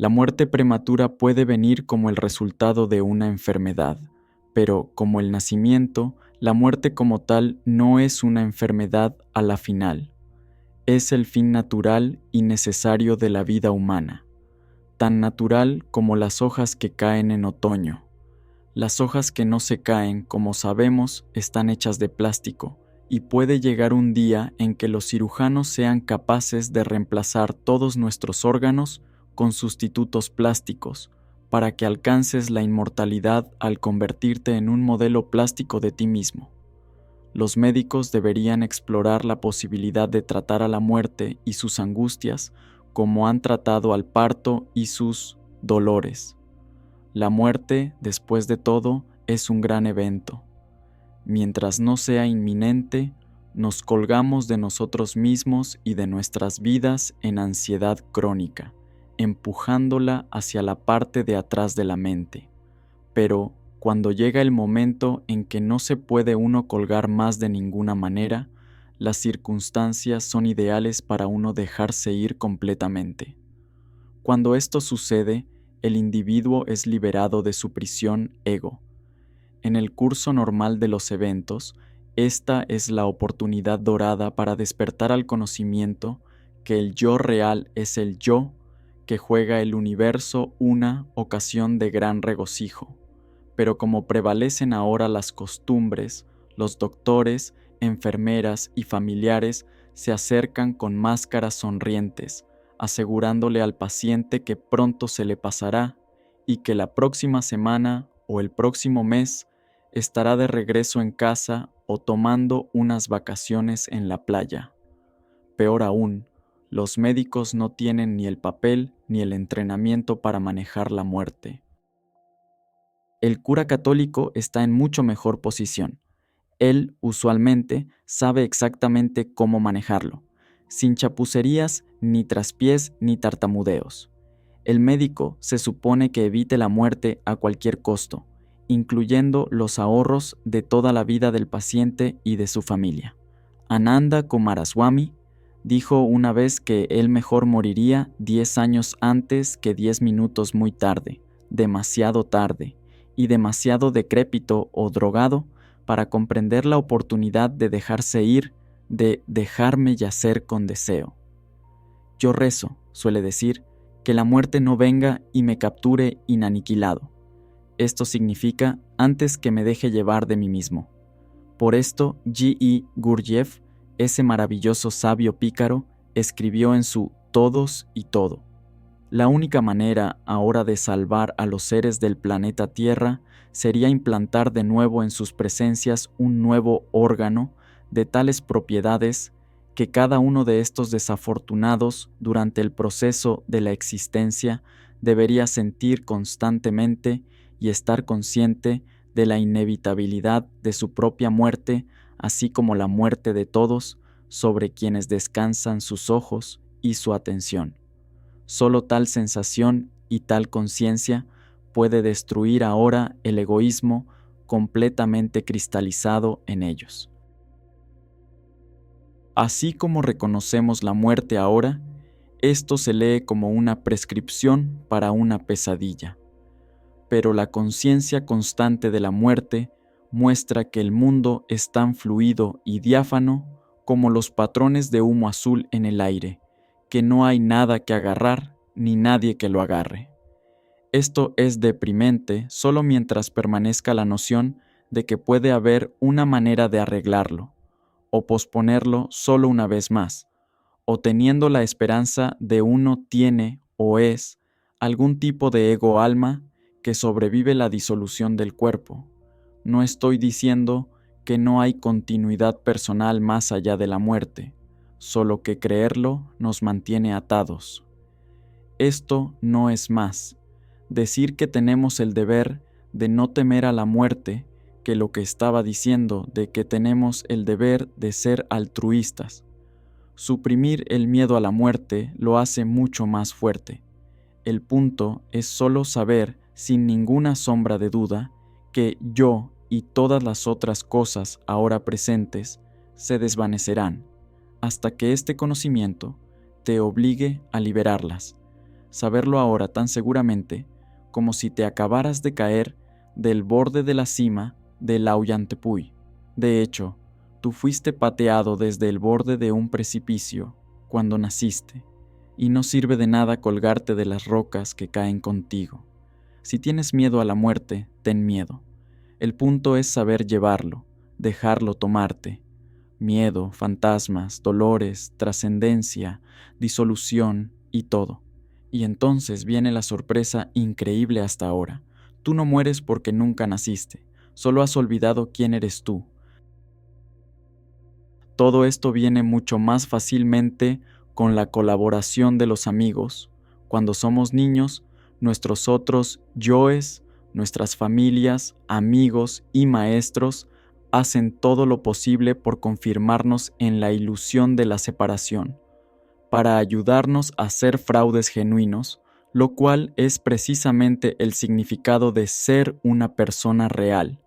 La muerte prematura puede venir como el resultado de una enfermedad, pero como el nacimiento, la muerte como tal no es una enfermedad a la final. Es el fin natural y necesario de la vida humana, tan natural como las hojas que caen en otoño. Las hojas que no se caen, como sabemos, están hechas de plástico, y puede llegar un día en que los cirujanos sean capaces de reemplazar todos nuestros órganos con sustitutos plásticos, para que alcances la inmortalidad al convertirte en un modelo plástico de ti mismo. Los médicos deberían explorar la posibilidad de tratar a la muerte y sus angustias como han tratado al parto y sus dolores. La muerte, después de todo, es un gran evento. Mientras no sea inminente, nos colgamos de nosotros mismos y de nuestras vidas en ansiedad crónica, empujándola hacia la parte de atrás de la mente. Pero, cuando llega el momento en que no se puede uno colgar más de ninguna manera, las circunstancias son ideales para uno dejarse ir completamente. Cuando esto sucede, el individuo es liberado de su prisión ego. En el curso normal de los eventos, esta es la oportunidad dorada para despertar al conocimiento que el yo real es el yo que juega el universo una ocasión de gran regocijo. Pero como prevalecen ahora las costumbres, los doctores, enfermeras y familiares se acercan con máscaras sonrientes, asegurándole al paciente que pronto se le pasará y que la próxima semana o el próximo mes estará de regreso en casa o tomando unas vacaciones en la playa. Peor aún, los médicos no tienen ni el papel ni el entrenamiento para manejar la muerte. El cura católico está en mucho mejor posición. Él, usualmente, sabe exactamente cómo manejarlo, sin chapucerías, ni traspiés, ni tartamudeos. El médico se supone que evite la muerte a cualquier costo, incluyendo los ahorros de toda la vida del paciente y de su familia. Ananda Coomaraswamy dijo una vez que él mejor moriría 10 años antes que 10 minutos muy tarde, demasiado tarde, y demasiado decrépito o drogado para comprender la oportunidad de dejarse ir, de dejarme yacer con deseo. Yo rezo, suele decir, que la muerte no venga y me capture inaniquilado. Esto significa antes que me deje llevar de mí mismo. Por esto, G. E. Gurdjieff, ese maravilloso sabio pícaro, escribió en su Todos y Todo: la única manera ahora de salvar a los seres del planeta Tierra sería implantar de nuevo en sus presencias un nuevo órgano de tales propiedades que cada uno de estos desafortunados durante el proceso de la existencia debería sentir constantemente y estar consciente de la inevitabilidad de su propia muerte, así como la muerte de todos sobre quienes descansan sus ojos y su atención. Solo tal sensación y tal conciencia puede destruir ahora el egoísmo completamente cristalizado en ellos. Así como reconocemos la muerte ahora, esto se lee como una prescripción para una pesadilla. Pero la conciencia constante de la muerte muestra que el mundo es tan fluido y diáfano como los patrones de humo azul en el aire, que no hay nada que agarrar ni nadie que lo agarre. Esto es deprimente solo mientras permanezca la noción de que puede haber una manera de arreglarlo, o posponerlo solo una vez más, o teniendo la esperanza de uno tiene o es algún tipo de ego-alma que sobrevive la disolución del cuerpo. No estoy diciendo que no hay continuidad personal más allá de la muerte, solo que creerlo nos mantiene atados. Esto no es más decir que tenemos el deber de no temer a la muerte que lo que estaba diciendo de que tenemos el deber de ser altruistas. Suprimir el miedo a la muerte lo hace mucho más fuerte. El punto es solo saber, sin ninguna sombra de duda, que yo y todas las otras cosas ahora presentes se desvanecerán, hasta que este conocimiento te obligue a liberarlas, saberlo ahora tan seguramente como si te acabaras de caer del borde de la cima del Ollantaytambo. De hecho, tú fuiste pateado desde el borde de un precipicio cuando naciste, y no sirve de nada colgarte de las rocas que caen contigo. Si tienes miedo a la muerte, ten miedo. El punto es saber llevarlo, dejarlo tomarte. Miedo, fantasmas, dolores, trascendencia, disolución y todo. Y entonces viene la sorpresa increíble hasta ahora. Tú no mueres porque nunca naciste, solo has olvidado quién eres tú. Todo esto viene mucho más fácilmente con la colaboración de los amigos. Cuando somos niños, nuestros otros yoes, nuestras familias, amigos y maestros hacen todo lo posible por confirmarnos en la ilusión de la separación, para ayudarnos a ser fraudes genuinos, lo cual es precisamente el significado de ser una persona real,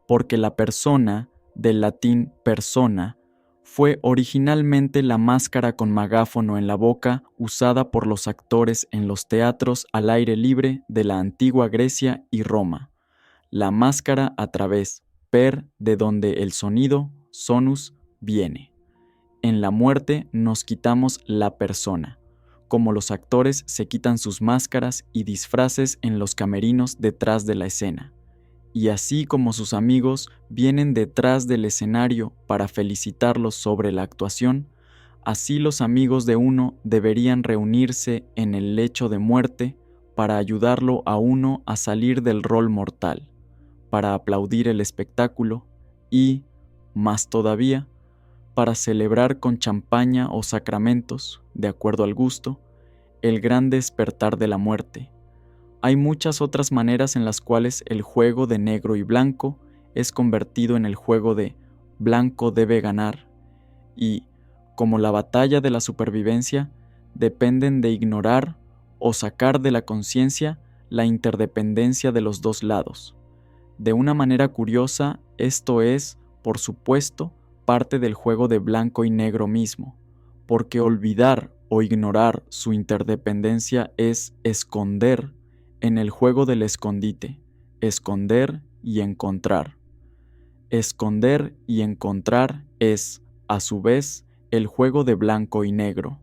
porque la persona, del latín persona, fue originalmente la máscara con megáfono en la boca usada por los actores en los teatros al aire libre de la antigua Grecia y Roma. La máscara a través, de donde el sonido, sonus, viene. En la muerte nos quitamos la persona, como los actores se quitan sus máscaras y disfraces en los camerinos detrás de la escena. Y así como sus amigos vienen detrás del escenario para felicitarlos sobre la actuación, así los amigos de uno deberían reunirse en el lecho de muerte para ayudarlo a uno a salir del rol mortal, para aplaudir el espectáculo y, más todavía, para celebrar con champaña o sacramentos, de acuerdo al gusto, el gran despertar de la muerte. Hay muchas otras maneras en las cuales el juego de negro y blanco es convertido en el juego de blanco debe ganar y, como la batalla de la supervivencia, dependen de ignorar o sacar de la conciencia la interdependencia de los dos lados. De una manera curiosa, esto es, por supuesto, parte del juego de blanco y negro mismo, porque olvidar o ignorar su interdependencia es esconder en el juego del escondite, esconder y encontrar. Esconder y encontrar es, a su vez, el juego de blanco y negro.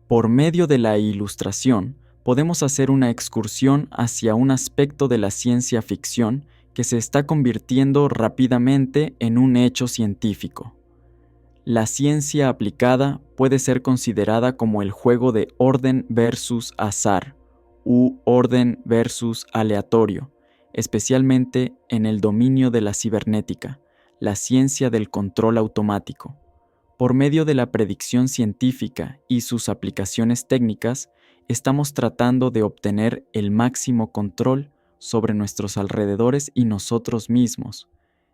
Por medio de la ilustración, podemos hacer una excursión hacia un aspecto de la ciencia ficción que se está convirtiendo rápidamente en un hecho científico. La ciencia aplicada puede ser considerada como el juego de orden versus azar, u orden versus aleatorio, especialmente en el dominio de la cibernética, la ciencia del control automático. Por medio de la predicción científica y sus aplicaciones técnicas, estamos tratando de obtener el máximo control sobre nuestros alrededores y nosotros mismos,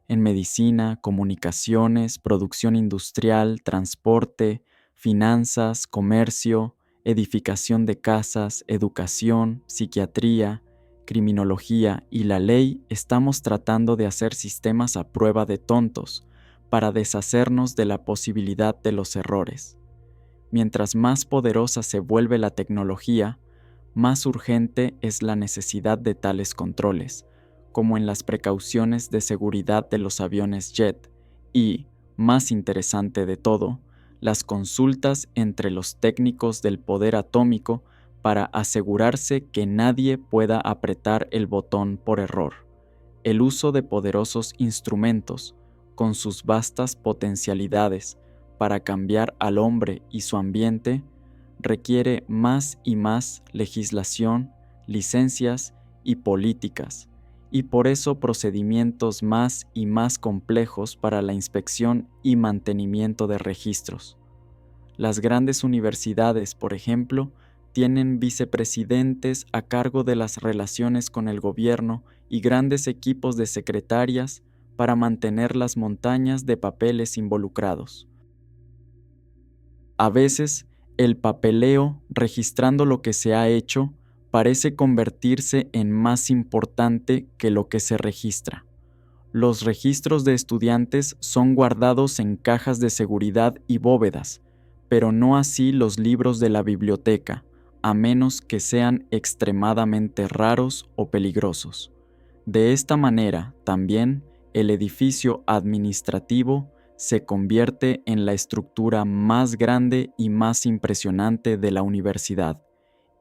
en medicina, comunicaciones, producción industrial, transporte, finanzas, comercio, edificación de casas, educación, psiquiatría, criminología y la ley. Estamos tratando de hacer sistemas a prueba de tontos para deshacernos de la posibilidad de los errores. Mientras más poderosa se vuelve la tecnología, más urgente es la necesidad de tales controles, como en las precauciones de seguridad de los aviones jet y, más interesante de todo, las consultas entre los técnicos del poder atómico para asegurarse que nadie pueda apretar el botón por error. El uso de poderosos instrumentos, con sus vastas potencialidades para cambiar al hombre y su ambiente, requiere más y más legislación, licencias y políticas, y por eso procedimientos más y más complejos para la inspección y mantenimiento de registros. Las grandes universidades, por ejemplo, tienen vicepresidentes a cargo de las relaciones con el gobierno y grandes equipos de secretarias para mantener las montañas de papeles involucrados. A veces, el papeleo, registrando lo que se ha hecho, parece convertirse en más importante que lo que se registra. Los registros de estudiantes son guardados en cajas de seguridad y bóvedas, pero no así los libros de la biblioteca, a menos que sean extremadamente raros o peligrosos. De esta manera, también, el edificio administrativo se convierte en la estructura más grande y más impresionante de la universidad,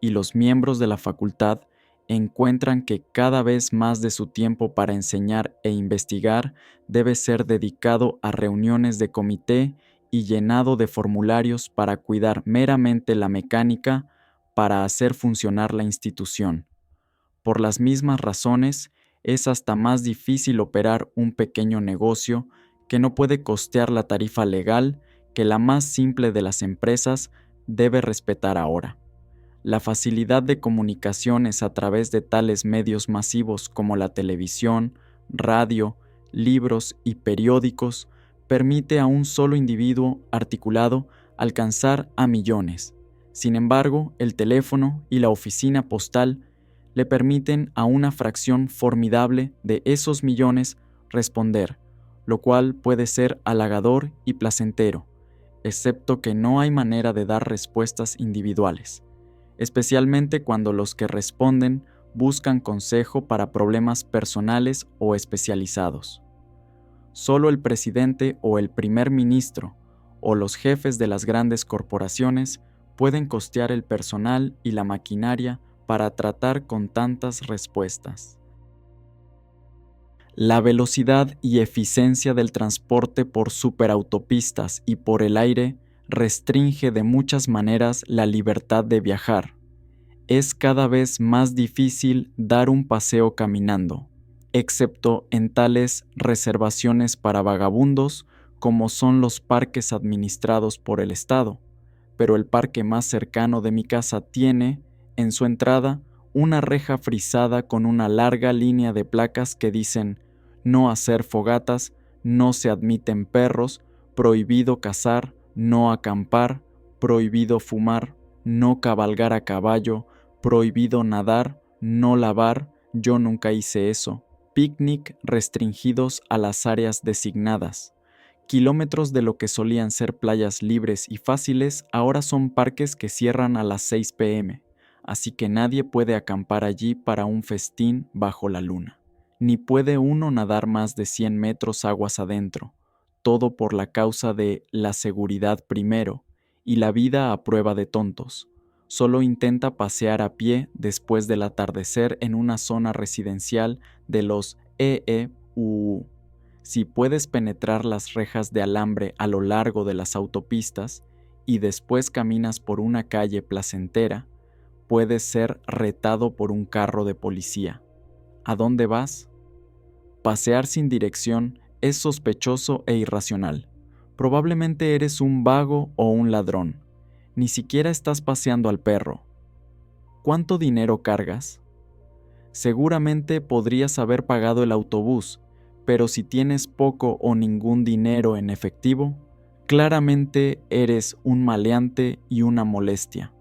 y los miembros de la facultad encuentran que cada vez más de su tiempo para enseñar e investigar debe ser dedicado a reuniones de comité y llenado de formularios para cuidar meramente la mecánica para hacer funcionar la institución. Por las mismas razones, es hasta más difícil operar un pequeño negocio que no puede costear la tarifa legal que la más simple de las empresas debe respetar ahora. La facilidad de comunicaciones a través de tales medios masivos como la televisión, radio, libros y periódicos permite a un solo individuo articulado alcanzar a millones. Sin embargo, el teléfono y la oficina postal le permiten a una fracción formidable de esos millones responder, lo cual puede ser halagador y placentero, excepto que no hay manera de dar respuestas individuales, especialmente cuando los que responden buscan consejo para problemas personales o especializados. Solo el presidente o el primer ministro o los jefes de las grandes corporaciones pueden costear el personal y la maquinaria para tratar con tantas respuestas. La velocidad y eficiencia del transporte por superautopistas y por el aire restringe de muchas maneras la libertad de viajar. Es cada vez más difícil dar un paseo caminando, excepto en tales reservaciones para vagabundos como son los parques administrados por el Estado, pero el parque más cercano de mi casa tiene, en su entrada, una reja frisada con una larga línea de placas que dicen no hacer fogatas, no se admiten perros, prohibido cazar, no acampar, prohibido fumar, no cabalgar a caballo, prohibido nadar, no lavar, yo nunca hice eso, picnic restringidos a las áreas designadas. Kilómetros de lo que solían ser playas libres y fáciles ahora son parques que cierran a las 6 p.m., así que nadie puede acampar allí para un festín bajo la luna. Ni puede uno nadar más de 100 metros aguas adentro, todo por la causa de la seguridad primero y la vida a prueba de tontos. Solo intenta pasear a pie después del atardecer en una zona residencial de los EEUU. Si puedes penetrar las rejas de alambre a lo largo de las autopistas y después caminas por una calle placentera, puedes ser retado por un carro de policía. ¿A dónde vas? Pasear sin dirección es sospechoso e irracional. Probablemente eres un vago o un ladrón. Ni siquiera estás paseando al perro. ¿Cuánto dinero cargas? Seguramente podrías haber pagado el autobús, pero si tienes poco o ningún dinero en efectivo, claramente eres un maleante y una molestia.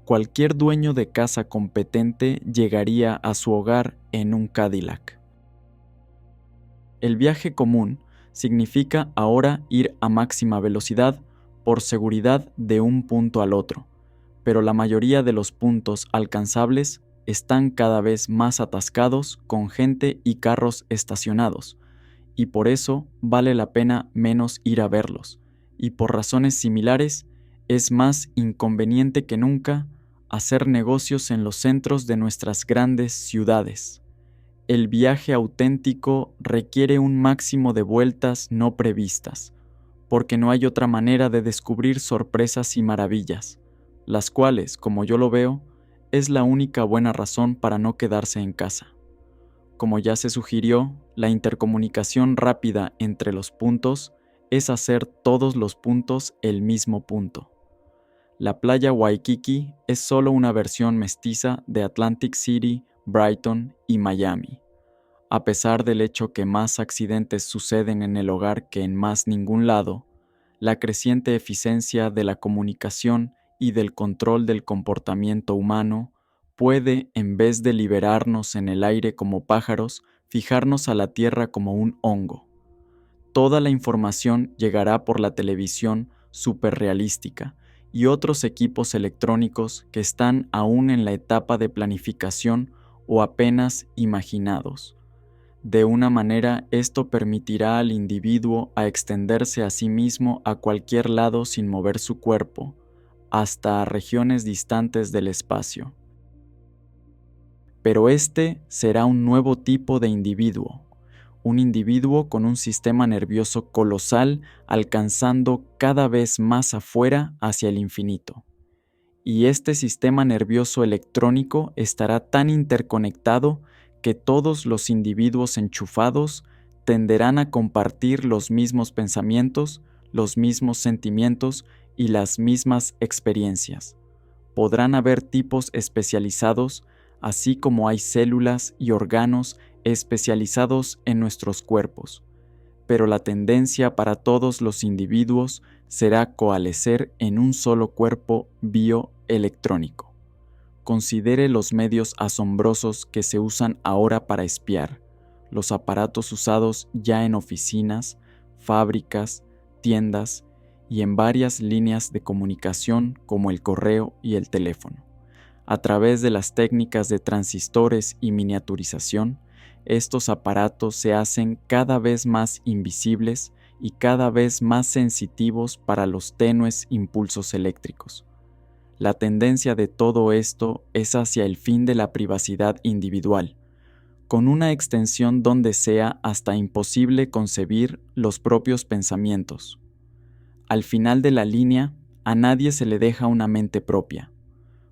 Cualquier dueño de casa competente llegaría a su hogar en un Cadillac. El viaje común significa ahora ir a máxima velocidad por seguridad de un punto al otro, pero la mayoría de los puntos alcanzables están cada vez más atascados con gente y carros estacionados, y por eso vale la pena menos ir a verlos, y por razones similares es más inconveniente que nunca hacer negocios en los centros de nuestras grandes ciudades. El viaje auténtico requiere un máximo de vueltas no previstas, porque no hay otra manera de descubrir sorpresas y maravillas, las cuales, como yo lo veo, es la única buena razón para no quedarse en casa. Como ya se sugirió, la intercomunicación rápida entre los puntos es hacer todos los puntos el mismo punto. La playa Waikiki es solo una versión mestiza de Atlantic City, Brighton y Miami. A pesar del hecho que más accidentes suceden en el hogar que en más ningún lado, la creciente eficiencia de la comunicación y del control del comportamiento humano puede, en vez de liberarnos en el aire como pájaros, fijarnos a la tierra como un hongo. Toda la información llegará por la televisión superrealística, y otros equipos electrónicos que están aún en la etapa de planificación o apenas imaginados. De una manera, esto permitirá al individuo a extenderse a sí mismo a cualquier lado sin mover su cuerpo, hasta a regiones distantes del espacio. Pero este será un nuevo tipo de individuo, un individuo con un sistema nervioso colosal alcanzando cada vez más afuera hacia el infinito. Y este sistema nervioso electrónico estará tan interconectado que todos los individuos enchufados tenderán a compartir los mismos pensamientos, los mismos sentimientos y las mismas experiencias. Podrán haber tipos especializados, así como hay células y órganos especializados en nuestros cuerpos, pero la tendencia para todos los individuos será coalescer en un solo cuerpo bioelectrónico. Considere los medios asombrosos que se usan ahora para espiar, los aparatos usados ya en oficinas, fábricas, tiendas y en varias líneas de comunicación como el correo y el teléfono. A través de las técnicas de transistores y miniaturización, estos aparatos se hacen cada vez más invisibles y cada vez más sensitivos para los tenues impulsos eléctricos. La tendencia de todo esto es hacia el fin de la privacidad individual, con una extensión donde sea hasta imposible concebir los propios pensamientos. Al final de la línea, a nadie se le deja una mente propia.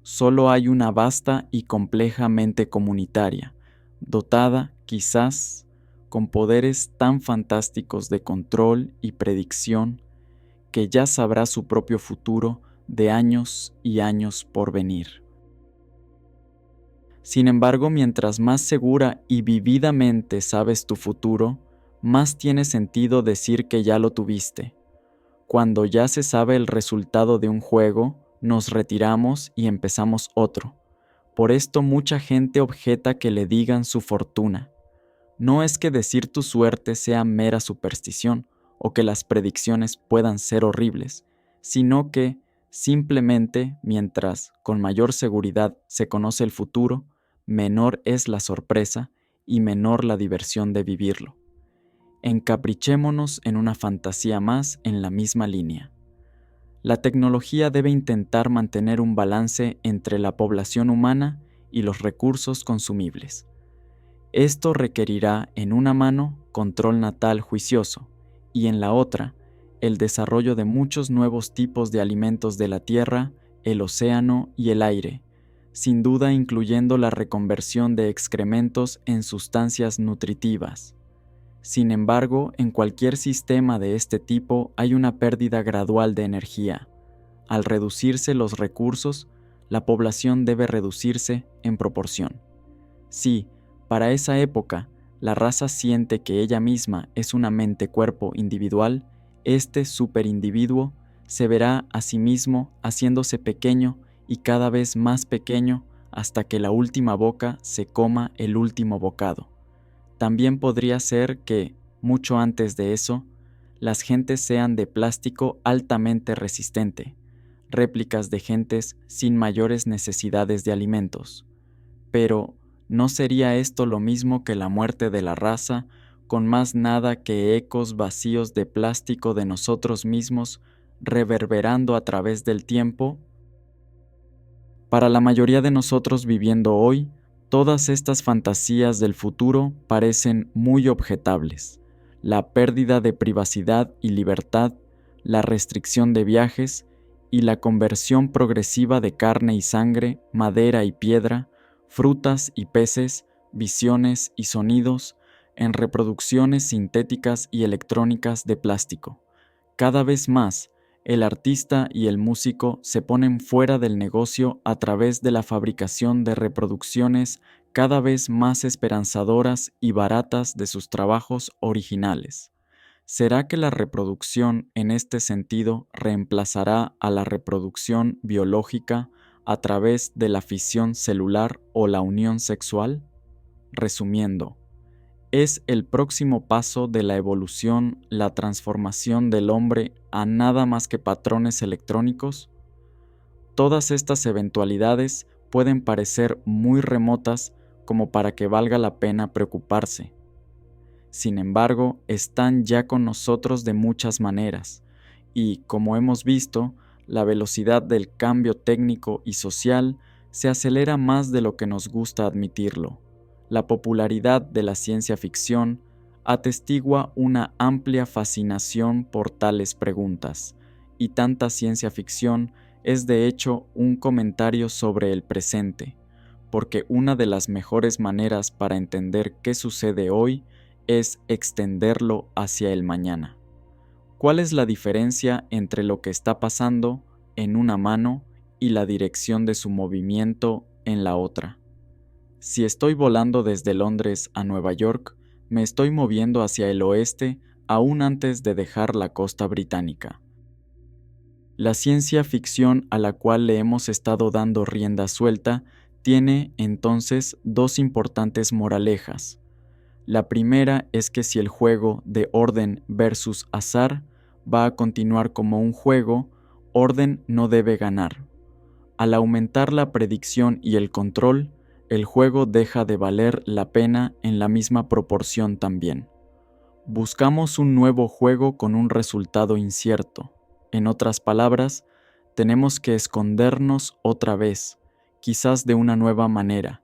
Solo hay una vasta y compleja mente comunitaria, dotada, quizás, con poderes tan fantásticos de control y predicción, que ya sabrá su propio futuro de años y años por venir. Sin embargo, mientras más segura y vividamente sabes tu futuro, más tiene sentido decir que ya lo tuviste. Cuando ya se sabe el resultado de un juego, nos retiramos y empezamos otro. Por esto mucha gente objeta que le digan su fortuna. No es que decir tu suerte sea mera superstición o que las predicciones puedan ser horribles, sino que, simplemente, mientras con mayor seguridad se conoce el futuro, menor es la sorpresa y menor la diversión de vivirlo. Encaprichémonos en una fantasía más en la misma línea. La tecnología debe intentar mantener un balance entre la población humana y los recursos consumibles. Esto requerirá, en una mano, control natal juicioso, y en la otra, el desarrollo de muchos nuevos tipos de alimentos de la tierra, el océano y el aire, sin duda incluyendo la reconversión de excrementos en sustancias nutritivas. Sin embargo, en cualquier sistema de este tipo hay una pérdida gradual de energía. Al reducirse los recursos, la población debe reducirse en proporción. Si, para esa época, la raza siente que ella misma es una mente-cuerpo individual, este superindividuo se verá a sí mismo haciéndose pequeño y cada vez más pequeño hasta que la última boca se coma el último bocado. También podría ser que, mucho antes de eso, las gentes sean de plástico altamente resistente, réplicas de gentes sin mayores necesidades de alimentos. Pero, ¿no sería esto lo mismo que la muerte de la raza, con más nada que ecos vacíos de plástico de nosotros mismos reverberando a través del tiempo? Para la mayoría de nosotros viviendo hoy, todas estas fantasías del futuro parecen muy objetables. La pérdida de privacidad y libertad, la restricción de viajes y la conversión progresiva de carne y sangre, madera y piedra, frutas y peces, visiones y sonidos, en reproducciones sintéticas y electrónicas de plástico. Cada vez más, el artista y el músico se ponen fuera del negocio a través de la fabricación de reproducciones cada vez más esperanzadoras y baratas de sus trabajos originales. ¿Será que la reproducción en este sentido reemplazará a la reproducción biológica a través de la fisión celular o la unión sexual? Resumiendo, ¿Es el próximo paso de la evolución la transformación del hombre a nada más que patrones electrónicos? Todas estas eventualidades pueden parecer muy remotas como para que valga la pena preocuparse. Sin embargo, están ya con nosotros de muchas maneras, y, como hemos visto, la velocidad del cambio técnico y social se acelera más de lo que nos gusta admitirlo. La popularidad de la ciencia ficción atestigua una amplia fascinación por tales preguntas, y tanta ciencia ficción es de hecho un comentario sobre el presente, porque una de las mejores maneras para entender qué sucede hoy es extenderlo hacia el mañana. ¿Cuál es la diferencia entre lo que está pasando en una mano y la dirección de su movimiento en la otra? Si estoy volando desde Londres a Nueva York, me estoy moviendo hacia el oeste aún antes de dejar la costa británica. La ciencia ficción a la cual le hemos estado dando rienda suelta tiene entonces dos importantes moralejas. La primera es que si el juego de orden versus azar va a continuar como un juego, orden no debe ganar. Al aumentar la predicción y el control, el juego deja de valer la pena en la misma proporción también. Buscamos un nuevo juego con un resultado incierto. En otras palabras, tenemos que escondernos otra vez, quizás de una nueva manera,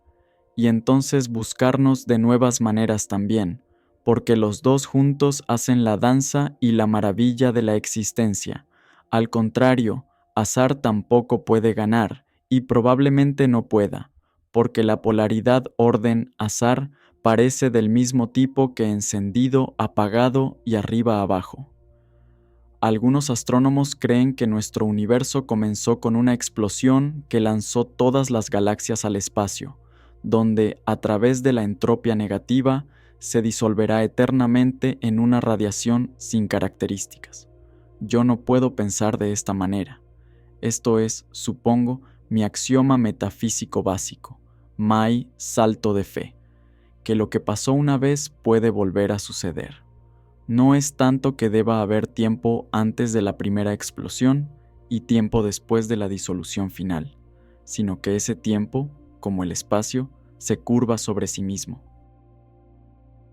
y entonces buscarnos de nuevas maneras también, porque los dos juntos hacen la danza y la maravilla de la existencia. Al contrario, azar tampoco puede ganar, y probablemente no pueda, porque la polaridad orden-azar parece del mismo tipo que encendido, apagado y arriba abajo. Algunos astrónomos creen que nuestro universo comenzó con una explosión que lanzó todas las galaxias al espacio, donde, a través de la entropía negativa, se disolverá eternamente en una radiación sin características. Yo no puedo pensar de esta manera. Esto es, supongo, mi axioma metafísico básico, my salto de fe, que lo que pasó una vez puede volver a suceder. No es tanto que deba haber tiempo antes de la primera explosión y tiempo después de la disolución final, sino que ese tiempo, como el espacio, se curva sobre sí mismo.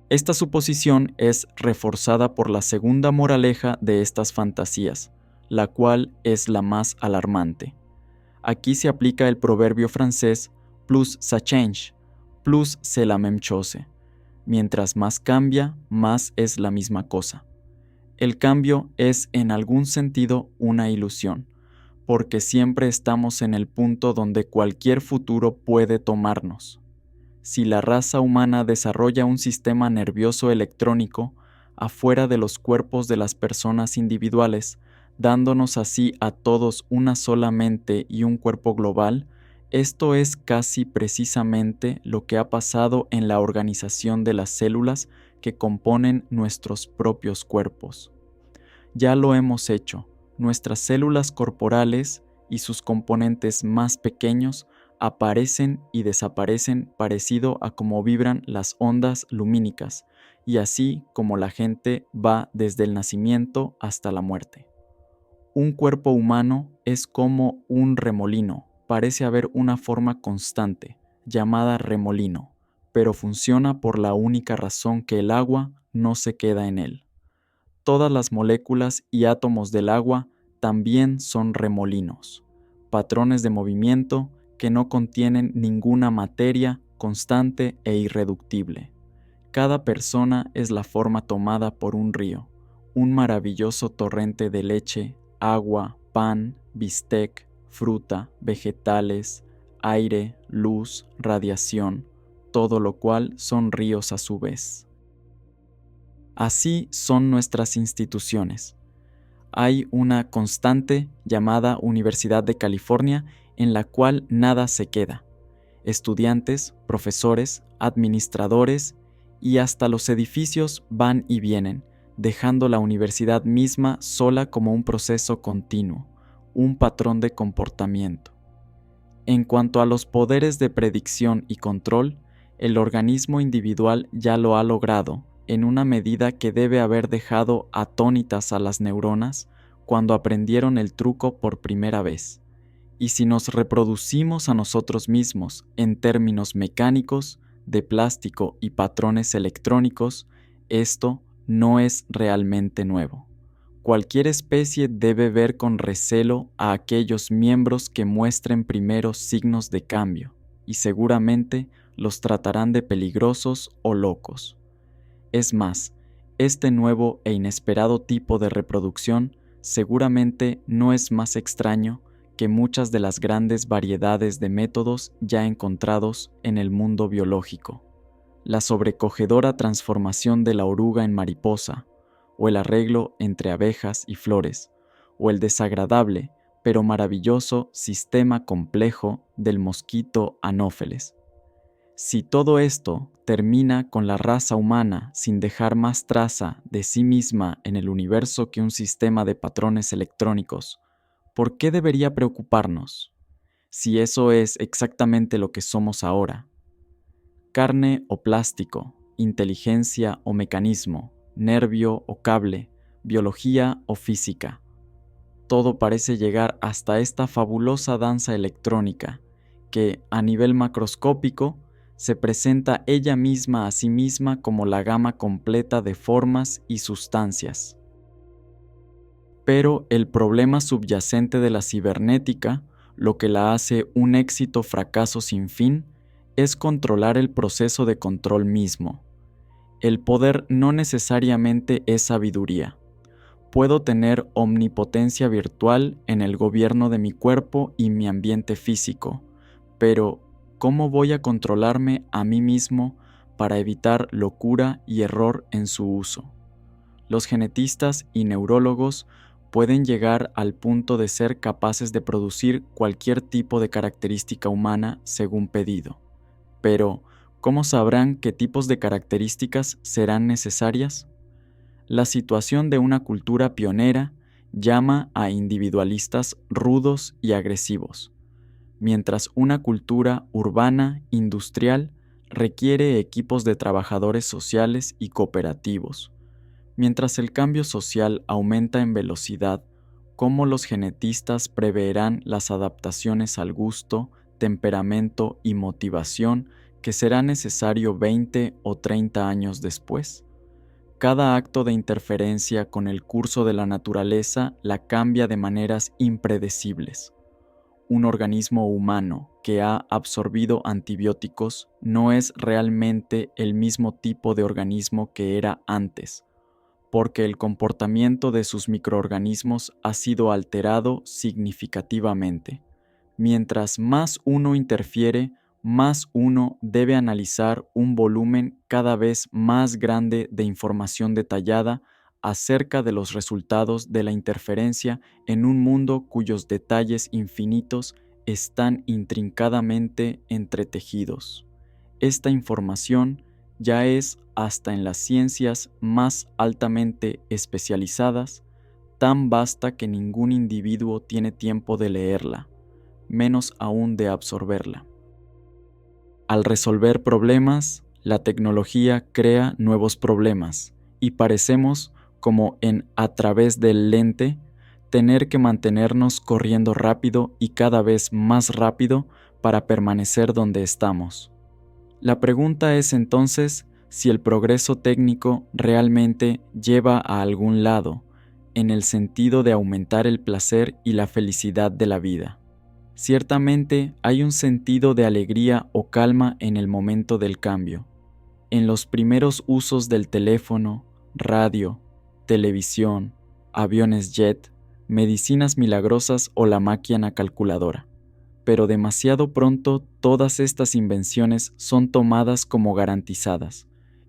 Esta suposición es reforzada por la segunda moraleja de estas fantasías, la cual es la más alarmante. Aquí se aplica el proverbio francés plus ça change, plus c'est la même chose. Mientras más cambia, más es la misma cosa. El cambio es en algún sentido una ilusión, porque siempre estamos en el punto donde cualquier futuro puede tomarnos. Si la raza humana desarrolla un sistema nervioso electrónico afuera de los cuerpos de las personas individuales, dándonos así a todos una sola mente y un cuerpo global, esto es casi precisamente lo que ha pasado en la organización de las células que componen nuestros propios cuerpos. Ya lo hemos hecho. Nuestras células corporales y sus componentes más pequeños aparecen y desaparecen parecido a cómo vibran las ondas lumínicas, y así como la gente va desde el nacimiento hasta la muerte. Un cuerpo humano es como un remolino. Parece haber una forma constante, llamada remolino, pero funciona por la única razón que el agua no se queda en él. Todas las moléculas y átomos del agua también son remolinos, patrones de movimiento que no contienen ninguna materia constante e irreductible. Cada persona es la forma tomada por un río, un maravilloso torrente de leche, agua, pan, bistec, fruta, vegetales, aire, luz, radiación, todo lo cual son ríos a su vez. Así son nuestras instituciones. Hay una constante llamada Universidad de California en la cual nada se queda. Estudiantes, profesores, administradores y hasta los edificios van y vienen, dejando la universidad misma sola como un proceso continuo, un patrón de comportamiento. En cuanto a los poderes de predicción y control, El organismo individual ya lo ha logrado, en una medida que debe haber dejado atónitas a las neuronas cuando aprendieron el truco por primera vez. Y si nos reproducimos a nosotros mismos en términos mecánicos, de plástico y patrones electrónicos, esto no es realmente nuevo. Cualquier especie debe ver con recelo a aquellos miembros que muestren primero signos de cambio, y seguramente los tratarán de peligrosos o locos. Es más, este nuevo e inesperado tipo de reproducción seguramente no es más extraño que muchas de las grandes variedades de métodos ya encontrados en el mundo biológico. La sobrecogedora transformación de la oruga en mariposa, o el arreglo entre abejas y flores, o el desagradable pero maravilloso sistema complejo del mosquito Anófeles. Si todo esto termina con la raza humana sin dejar más traza de sí misma en el universo que un sistema de patrones electrónicos, ¿por qué debería preocuparnos? Si eso es exactamente lo que somos ahora. Carne o plástico, inteligencia o mecanismo, nervio o cable, biología o física. Todo parece llegar hasta esta fabulosa danza electrónica que, a nivel macroscópico, se presenta ella misma a sí misma como la gama completa de formas y sustancias. Pero el problema subyacente de la cibernética, lo que la hace un éxito fracaso sin fin, es controlar el proceso de control mismo. El poder no necesariamente es sabiduría. Puedo tener omnipotencia virtual en el gobierno de mi cuerpo y mi ambiente físico, pero ¿cómo voy a controlarme a mí mismo para evitar locura y error en su uso? Los genetistas y neurólogos pueden llegar al punto de ser capaces de producir cualquier tipo de característica humana según pedido. Pero, ¿cómo sabrán qué tipos de características serán necesarias? La situación de una cultura pionera llama a individualistas rudos y agresivos, mientras una cultura urbana, industrial, requiere equipos de trabajadores sociales y cooperativos. Mientras el cambio social aumenta en velocidad, ¿cómo los genetistas preverán las adaptaciones al gusto, temperamento y motivación que será necesario 20 o 30 años después? Cada acto de interferencia con el curso de la naturaleza la cambia de maneras impredecibles. Un organismo humano que ha absorbido antibióticos no es realmente el mismo tipo de organismo que era antes, porque el comportamiento de sus microorganismos ha sido alterado significativamente. Mientras más uno interfiere, más uno debe analizar un volumen cada vez más grande de información detallada acerca de los resultados de la interferencia en un mundo cuyos detalles infinitos están intrincadamente entretejidos. Esta información ya es, hasta en las ciencias más altamente especializadas, tan vasta que ningún individuo tiene tiempo de leerla, menos aún de absorberla. Al resolver problemas, la tecnología crea nuevos problemas y parecemos, como en A través del lente, tener que mantenernos corriendo rápido y cada vez más rápido para permanecer donde estamos. La pregunta es entonces si el progreso técnico realmente lleva a algún lado, en el sentido de aumentar el placer y la felicidad de la vida. Ciertamente hay un sentido de alegría o calma en el momento del cambio. En los primeros usos del teléfono, radio, televisión, aviones jet, medicinas milagrosas o la máquina calculadora. Pero demasiado pronto todas estas invenciones son tomadas como garantizadas,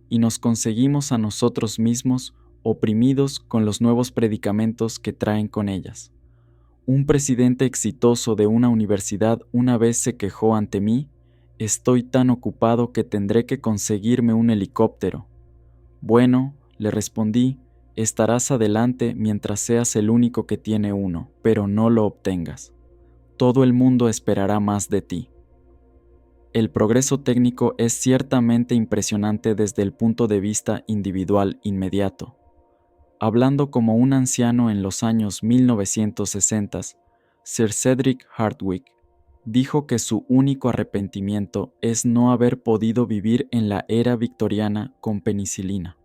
y nos conseguimos a nosotros mismos oprimidos con los nuevos predicamentos que traen con ellas. Un presidente exitoso de una universidad una vez se quejó ante mí: «Estoy tan ocupado que tendré que conseguirme un helicóptero». «Bueno», le respondí, «estarás adelante mientras seas el único que tiene uno, pero no lo obtengas. Todo el mundo esperará más de ti». El progreso técnico es ciertamente impresionante desde el punto de vista individual inmediato. Hablando como un anciano en los años 1960, Sir Cedric Hardwicke dijo que su único arrepentimiento es no haber podido vivir en la era victoriana con penicilina.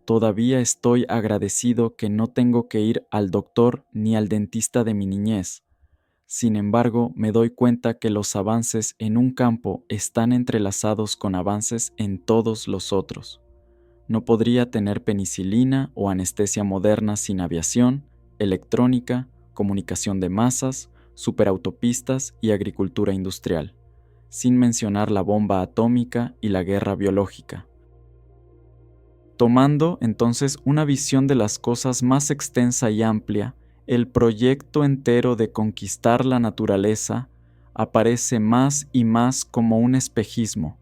Todavía estoy agradecido que no tengo que ir al doctor ni al dentista de mi niñez. Sin embargo, me doy cuenta que los avances en un campo están entrelazados con avances en todos los otros. No podría tener penicilina o anestesia moderna sin aviación, electrónica, comunicación de masas, superautopistas y agricultura industrial, sin mencionar la bomba atómica y la guerra biológica. Tomando entonces una visión de las cosas más extensa y amplia, el proyecto entero de conquistar la naturaleza aparece más y más como un espejismo,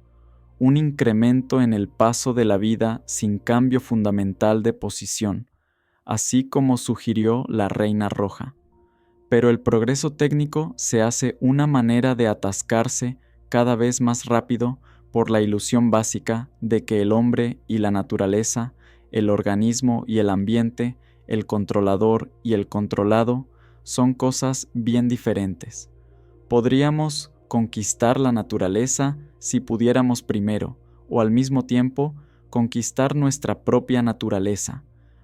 un incremento en el paso de la vida sin cambio fundamental de posición, así como sugirió la Reina Roja. Pero el progreso técnico se hace una manera de atascarse cada vez más rápido por la ilusión básica de que el hombre y la naturaleza, el organismo y el ambiente, el controlador y el controlado, son cosas bien diferentes. Podríamos conquistar la naturaleza si pudiéramos primero, o al mismo tiempo, conquistar nuestra propia naturaleza,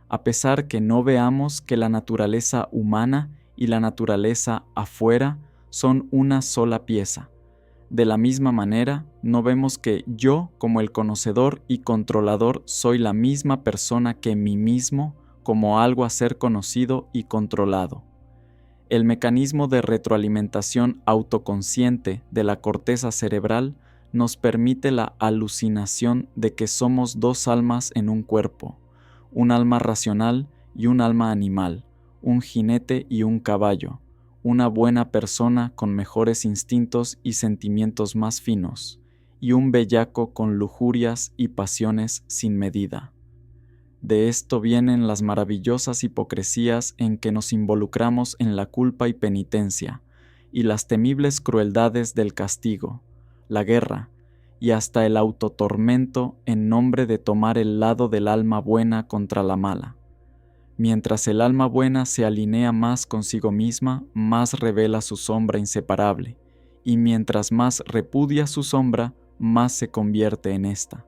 a pesar que no veamos que la naturaleza humana y la naturaleza afuera son una sola pieza. De la misma manera, no vemos que yo, como el conocedor y controlador, soy la misma persona que mí mismo, como algo a ser conocido y controlado. El mecanismo de retroalimentación autoconsciente de la corteza cerebral nos permite la alucinación de que somos dos almas en un cuerpo, un alma racional y un alma animal, un jinete y un caballo, una buena persona con mejores instintos y sentimientos más finos, y un bellaco con lujurias y pasiones sin medida. De esto vienen las maravillosas hipocresías en que nos involucramos en la culpa y penitencia, y las temibles crueldades del castigo, la guerra, y hasta el autotormento en nombre de tomar el lado del alma buena contra la mala. Mientras el alma buena se alinea más consigo misma, más revela su sombra inseparable, y mientras más repudia su sombra, más se convierte en ésta.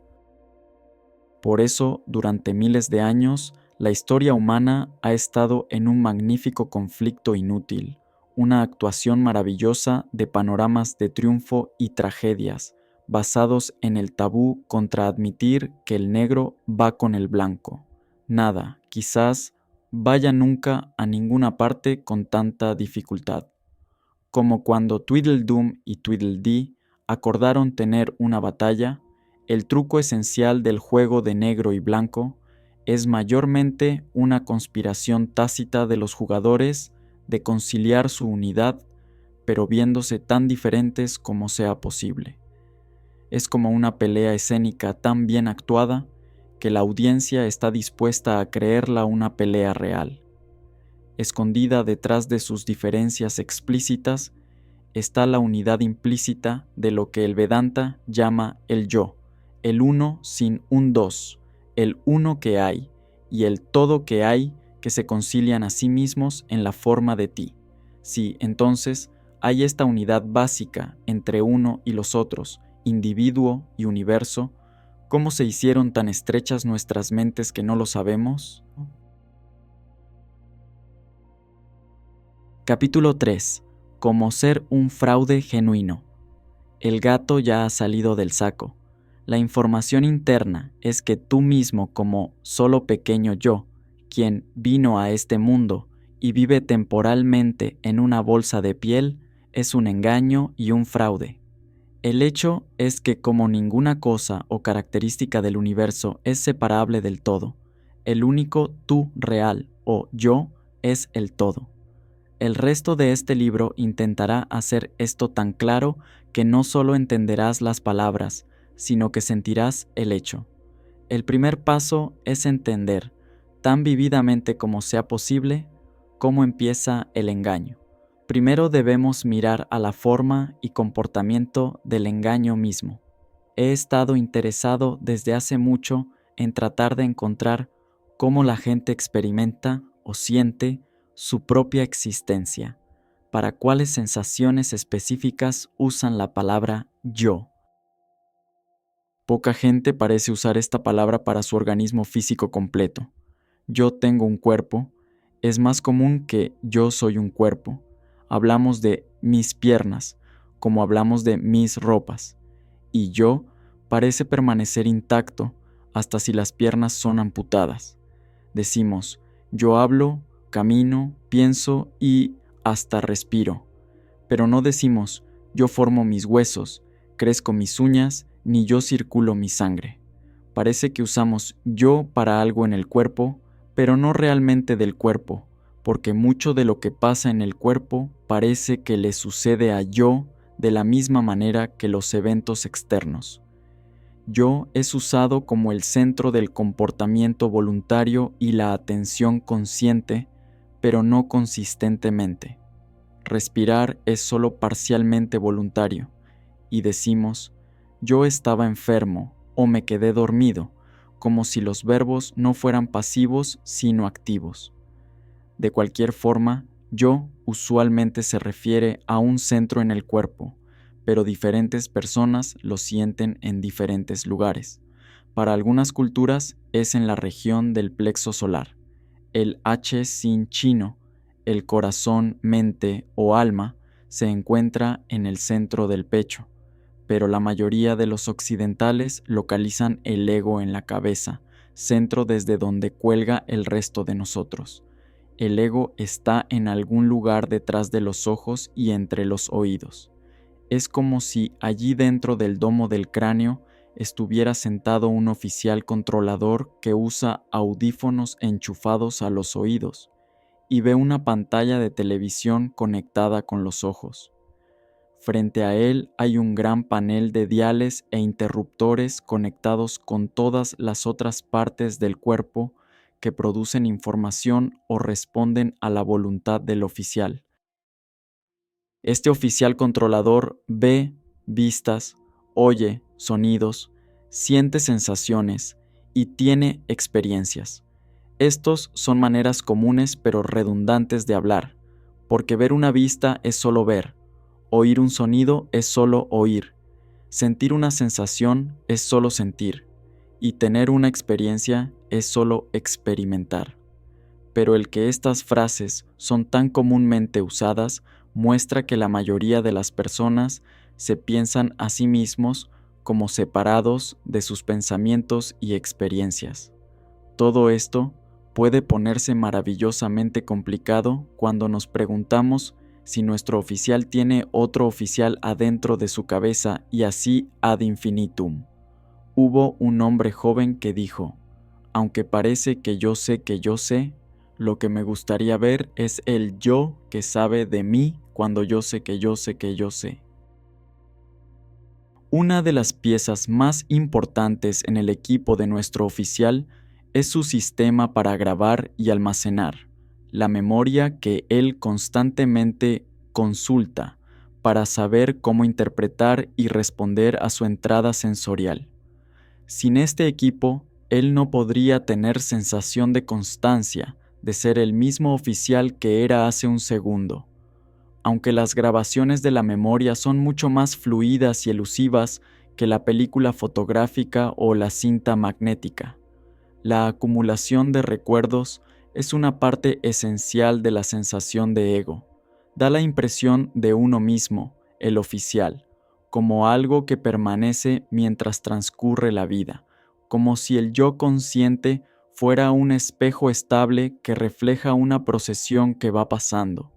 Por eso, durante miles de años, la historia humana ha estado en un magnífico conflicto inútil, una actuación maravillosa de panoramas de triunfo y tragedias, basados en el tabú contra admitir que el negro va con el blanco. Nada, quizás, vaya nunca a ninguna parte con tanta dificultad. Como cuando Tweedledum y Tweedledee acordaron tener una batalla, el truco esencial del juego de negro y blanco es mayormente una conspiración tácita de los jugadores de conciliar su unidad, pero viéndose tan diferentes como sea posible. Es como una pelea escénica tan bien actuada que la audiencia está dispuesta a creerla una pelea real. Escondida detrás de sus diferencias explícitas está la unidad implícita de lo que el Vedanta llama el yo, el uno sin un dos, el uno que hay y el todo que hay que se concilian a sí mismos en la forma de ti. Si, entonces, hay esta unidad básica entre uno y los otros, individuo y universo, ¿cómo se hicieron tan estrechas nuestras mentes que no lo sabemos? Capítulo 3. Cómo ser un fraude genuino. El gato ya ha salido del saco. La información interna es que tú mismo, como solo pequeño yo, quien vino a este mundo y vive temporalmente en una bolsa de piel, es un engaño y un fraude. El hecho es que como ninguna cosa o característica del universo es separable del todo, el único tú real o yo es el todo. El resto de este libro intentará hacer esto tan claro que no solo entenderás las palabras, sino que sentirás el hecho. El primer paso es entender, tan vividamente como sea posible, cómo empieza el engaño. Primero debemos mirar a la forma y comportamiento del engaño mismo. He estado interesado desde hace mucho en tratar de encontrar cómo la gente experimenta o siente su propia existencia, para cuáles sensaciones específicas usan la palabra yo. Poca gente parece usar esta palabra para su organismo físico completo. Yo tengo un cuerpo, es más común que yo soy un cuerpo. Hablamos de mis piernas, como hablamos de mis ropas, y yo parece permanecer intacto hasta si las piernas son amputadas. Decimos, yo hablo, camino, pienso y hasta respiro. Pero no decimos, yo formo mis huesos, crezco mis uñas, ni yo circulo mi sangre. Parece que usamos yo para algo en el cuerpo, pero no realmente del cuerpo, porque mucho de lo que pasa en el cuerpo parece que le sucede a yo de la misma manera que los eventos externos. Yo es usado como el centro del comportamiento voluntario y la atención consciente, pero no consistentemente. Respirar es solo parcialmente voluntario, y decimos, yo estaba enfermo o me quedé dormido, como si los verbos no fueran pasivos sino activos. De cualquier forma, yo usualmente se refiere a un centro en el cuerpo, pero diferentes personas lo sienten en diferentes lugares. Para algunas culturas es en la región del plexo solar. El H sin chino, el corazón, mente o alma, se encuentra en el centro del pecho, pero la mayoría de los occidentales localizan el ego en la cabeza, centro desde donde cuelga el resto de nosotros. El ego está en algún lugar detrás de los ojos y entre los oídos. Es como si allí dentro del domo del cráneo estuviera sentado un oficial controlador que usa audífonos enchufados a los oídos y ve una pantalla de televisión conectada con los ojos. Frente a él hay un gran panel de diales e interruptores conectados con todas las otras partes del cuerpo que producen información o responden a la voluntad del oficial. Este oficial controlador ve vistas, oye sonidos, siente sensaciones y tiene experiencias. Estos son maneras comunes pero redundantes de hablar, porque ver una vista es solo ver, oír un sonido es solo oír, sentir una sensación es solo sentir, y tener una experiencia es solo experimentar. Pero el que estas frases son tan comúnmente usadas muestra que la mayoría de las personas se piensan a sí mismos como separados de sus pensamientos y experiencias. Todo esto puede ponerse maravillosamente complicado cuando nos preguntamos si nuestro oficial tiene otro oficial adentro de su cabeza y así ad infinitum. Hubo un hombre joven que dijo, aunque parece que yo sé, lo que me gustaría ver es el yo que sabe de mí cuando yo sé que yo sé que yo sé. Una de las piezas más importantes en el equipo de nuestro oficial es su sistema para grabar y almacenar, la memoria que él constantemente consulta para saber cómo interpretar y responder a su entrada sensorial. Sin este equipo, él no podría tener sensación de constancia, de ser el mismo oficial que era hace un segundo. Aunque las grabaciones de la memoria son mucho más fluidas y elusivas que la película fotográfica o la cinta magnética, la acumulación de recuerdos es una parte esencial de la sensación de ego. Da la impresión de uno mismo, el oficial, como algo que permanece mientras transcurre la vida, como si el yo consciente fuera un espejo estable que refleja una procesión que va pasando.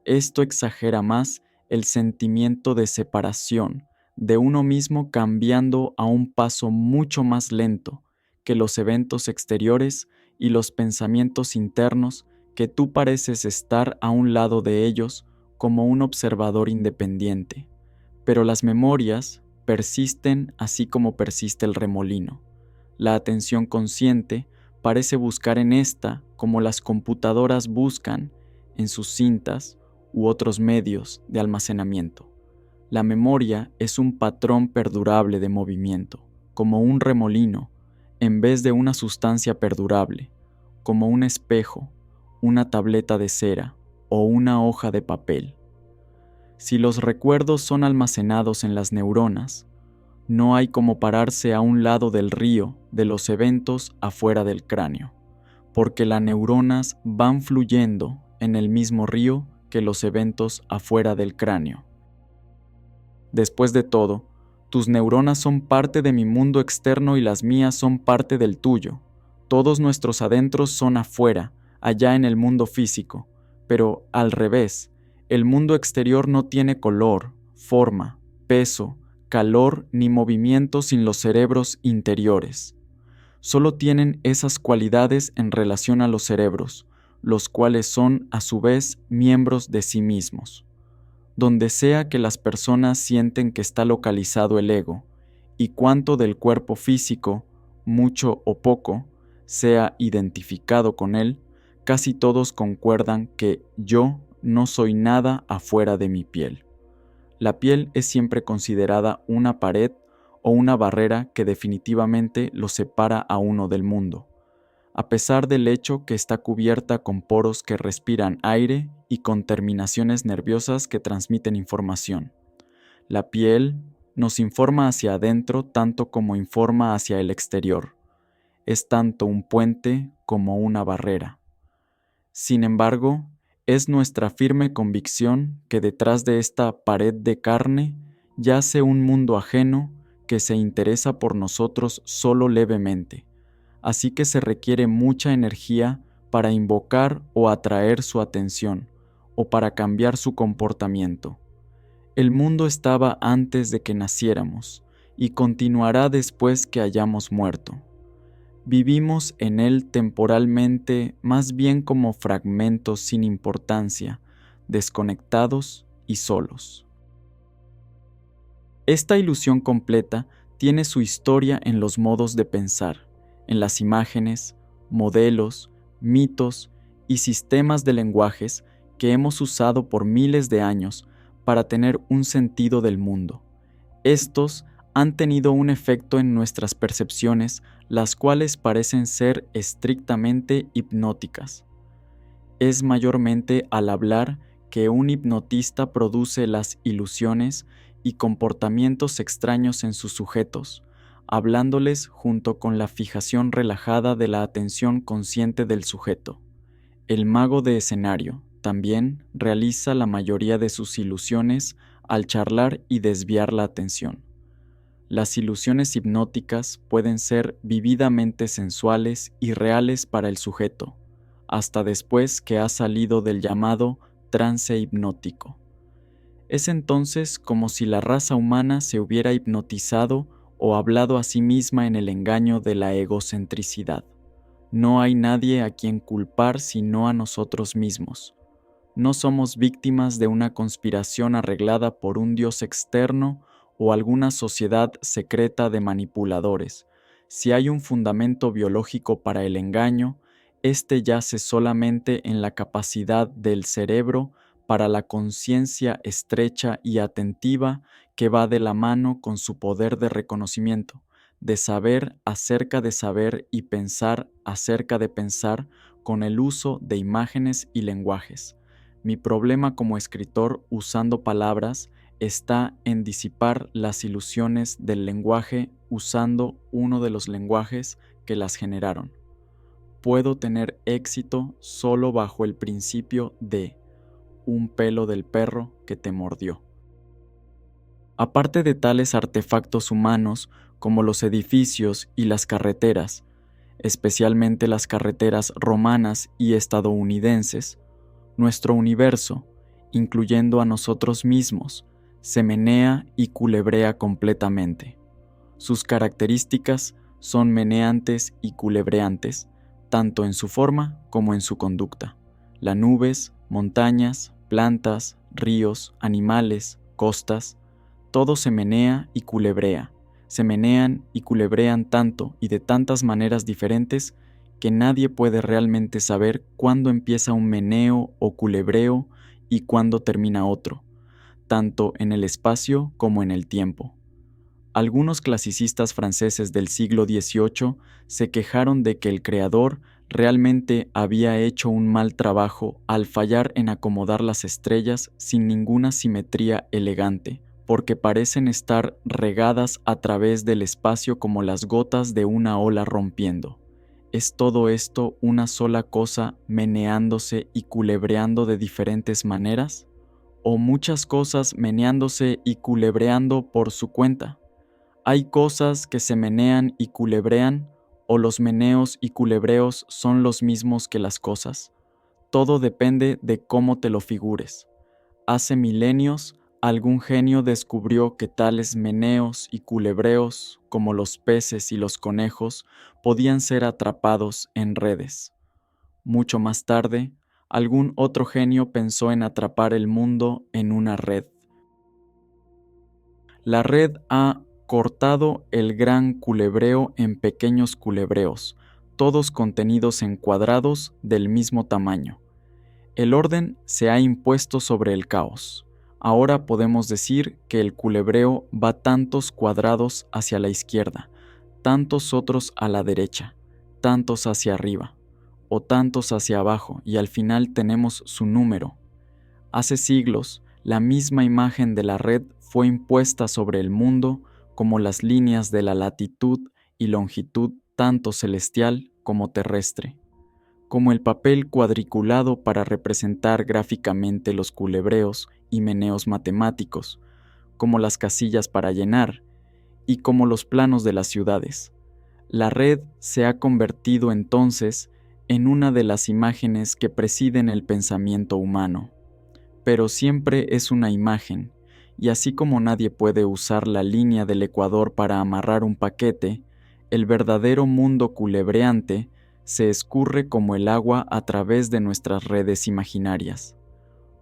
Esto exagera más el sentimiento de separación, de uno mismo cambiando a un paso mucho más lento que los eventos exteriores y los pensamientos internos que tú pareces estar a un lado de ellos como un observador independiente. Pero las memorias persisten así como persiste el remolino. La atención consciente parece buscar en esta como las computadoras buscan en sus cintas u otros medios de almacenamiento. La memoria es un patrón perdurable de movimiento, como un remolino, en vez de una sustancia perdurable, como un espejo, una tableta de cera o una hoja de papel. Si los recuerdos son almacenados en las neuronas, no hay como pararse a un lado del río de los eventos afuera del cráneo, porque las neuronas van fluyendo en el mismo río que los eventos afuera del cráneo. Después de todo, tus neuronas son parte de mi mundo externo y las mías son parte del tuyo. Todos nuestros adentros son afuera, allá en el mundo físico, pero al revés, el mundo exterior no tiene color, forma, peso, calor ni movimiento sin los cerebros interiores. Solo tienen esas cualidades en relación a los cerebros, los cuales son a su vez miembros de sí mismos. Donde sea que las personas sienten que está localizado el ego, y cuánto del cuerpo físico, mucho o poco, sea identificado con él, casi todos concuerdan que yo no soy nada afuera de mi piel. La piel es siempre considerada una pared o una barrera que definitivamente lo separa a uno del mundo, a pesar del hecho que está cubierta con poros que respiran aire y con terminaciones nerviosas que transmiten información. La piel nos informa hacia adentro tanto como informa hacia el exterior. Es tanto un puente como una barrera. Sin embargo, es nuestra firme convicción que detrás de esta pared de carne yace un mundo ajeno que se interesa por nosotros solo levemente. Así que se requiere mucha energía para invocar o atraer su atención, o para cambiar su comportamiento. El mundo estaba antes de que naciéramos, y continuará después que hayamos muerto. Vivimos en él temporalmente más bien como fragmentos sin importancia, desconectados y solos. Esta ilusión completa tiene su historia en los modos de pensar, en las imágenes, modelos, mitos y sistemas de lenguajes que hemos usado por miles de años para tener un sentido del mundo. Estos han tenido un efecto en nuestras percepciones, las cuales parecen ser estrictamente hipnóticas. Es mayormente al hablar que un hipnotista produce las ilusiones y comportamientos extraños en sus sujetos, hablándoles junto con la fijación relajada de la atención consciente del sujeto. El mago de escenario también realiza la mayoría de sus ilusiones al charlar y desviar la atención. Las ilusiones hipnóticas pueden ser vividamente sensuales y reales para el sujeto, hasta después que ha salido del llamado trance hipnótico. Es entonces como si la raza humana se hubiera hipnotizado o hablado a sí misma en el engaño de la egocentricidad. No hay nadie a quien culpar sino a nosotros mismos. No somos víctimas de una conspiración arreglada por un dios externo o alguna sociedad secreta de manipuladores. Si hay un fundamento biológico para el engaño, este yace solamente en la capacidad del cerebro para la conciencia estrecha y atentiva que va de la mano con su poder de reconocimiento, de saber acerca de saber y pensar acerca de pensar con el uso de imágenes y lenguajes. Mi problema como escritor usando palabras está en disipar las ilusiones del lenguaje usando uno de los lenguajes que las generaron. Puedo tener éxito solo bajo el principio de un pelo del perro que te mordió. Aparte de tales artefactos humanos como los edificios y las carreteras, especialmente las carreteras romanas y estadounidenses, nuestro universo, incluyendo a nosotros mismos, se menea y culebrea completamente. Sus características son meneantes y culebreantes, tanto en su forma como en su conducta. Las nubes, montañas, plantas, ríos, animales, costas, todo se menea y culebrea. Se menean y culebrean tanto y de tantas maneras diferentes que nadie puede realmente saber cuándo empieza un meneo o culebreo y cuándo termina otro, tanto en el espacio como en el tiempo. Algunos clasicistas franceses del siglo XVIII se quejaron de que el creador realmente había hecho un mal trabajo al fallar en acomodar las estrellas sin ninguna simetría elegante, porque parecen estar regadas a través del espacio como las gotas de una ola rompiendo. ¿Es todo esto una sola cosa meneándose y culebreando de diferentes maneras? ¿O muchas cosas meneándose y culebreando por su cuenta? ¿Hay cosas que se menean y culebrean, o los meneos y culebreos son los mismos que las cosas? Todo depende de cómo te lo figures. Hace milenios, algún genio descubrió que tales meneos y culebreos, como los peces y los conejos, podían ser atrapados en redes. Mucho más tarde, algún otro genio pensó en atrapar el mundo en una red. La red ha cortado el gran culebreo en pequeños culebreos, todos contenidos en cuadrados del mismo tamaño. El orden se ha impuesto sobre el caos. Ahora podemos decir que el culebreo va tantos cuadrados hacia la izquierda, tantos otros a la derecha, tantos hacia arriba, o tantos hacia abajo, y al final tenemos su número. Hace siglos, la misma imagen de la red fue impuesta sobre el mundo como las líneas de la latitud y longitud tanto celestial como terrestre, como el papel cuadriculado para representar gráficamente los culebreos y meneos matemáticos, como las casillas para llenar, y como los planos de las ciudades. La red se ha convertido entonces en una de las imágenes que presiden el pensamiento humano. Pero siempre es una imagen, y así como nadie puede usar la línea del ecuador para amarrar un paquete, el verdadero mundo culebreante se escurre como el agua a través de nuestras redes imaginarias.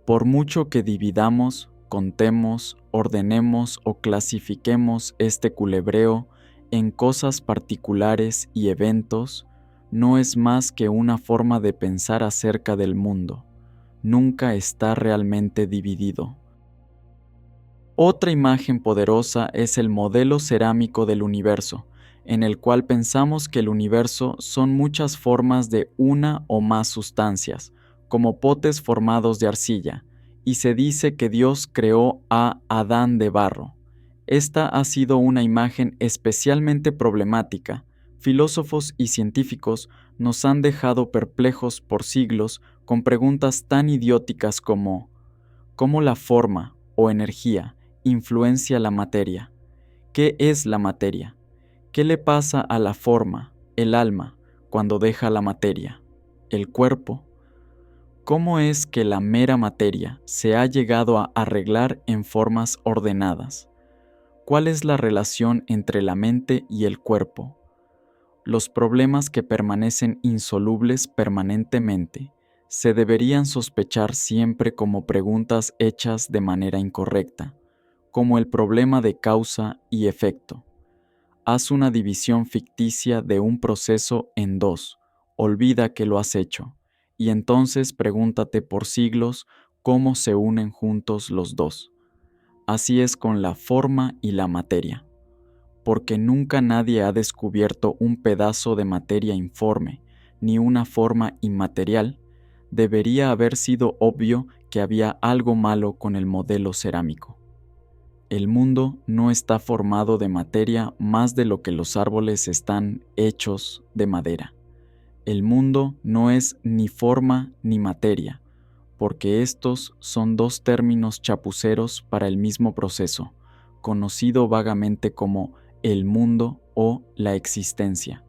Por mucho que dividamos, contemos, ordenemos o clasifiquemos este culebreo en cosas particulares y eventos, no es más que una forma de pensar acerca del mundo. Nunca está realmente dividido. Otra imagen poderosa es el modelo cerámico del universo, en el cual pensamos que el universo son muchas formas de una o más sustancias, como potes formados de arcilla, y se dice que Dios creó a Adán de barro. Esta ha sido una imagen especialmente problemática. Filósofos y científicos nos han dejado perplejos por siglos con preguntas tan idióticas como ¿cómo la forma o energía influencia la materia? ¿Qué es la materia? ¿Qué le pasa a la forma, el alma, cuando deja la materia? ¿El cuerpo? ¿Cómo es que la mera materia se ha llegado a arreglar en formas ordenadas? ¿Cuál es la relación entre la mente y el cuerpo? Los problemas que permanecen insolubles permanentemente se deberían sospechar siempre como preguntas hechas de manera incorrecta, como el problema de causa y efecto. Haz una división ficticia de un proceso en dos, olvida que lo has hecho, y entonces pregúntate por siglos cómo se unen juntos los dos. Así es con la forma y la materia, porque nunca nadie ha descubierto un pedazo de materia informe, ni una forma inmaterial. Debería haber sido obvio que había algo malo con el modelo cerámico. El mundo no está formado de materia más de lo que los árboles están hechos de madera. El mundo no es ni forma ni materia, porque estos son dos términos chapuceros para el mismo proceso, conocido vagamente como el mundo o la existencia.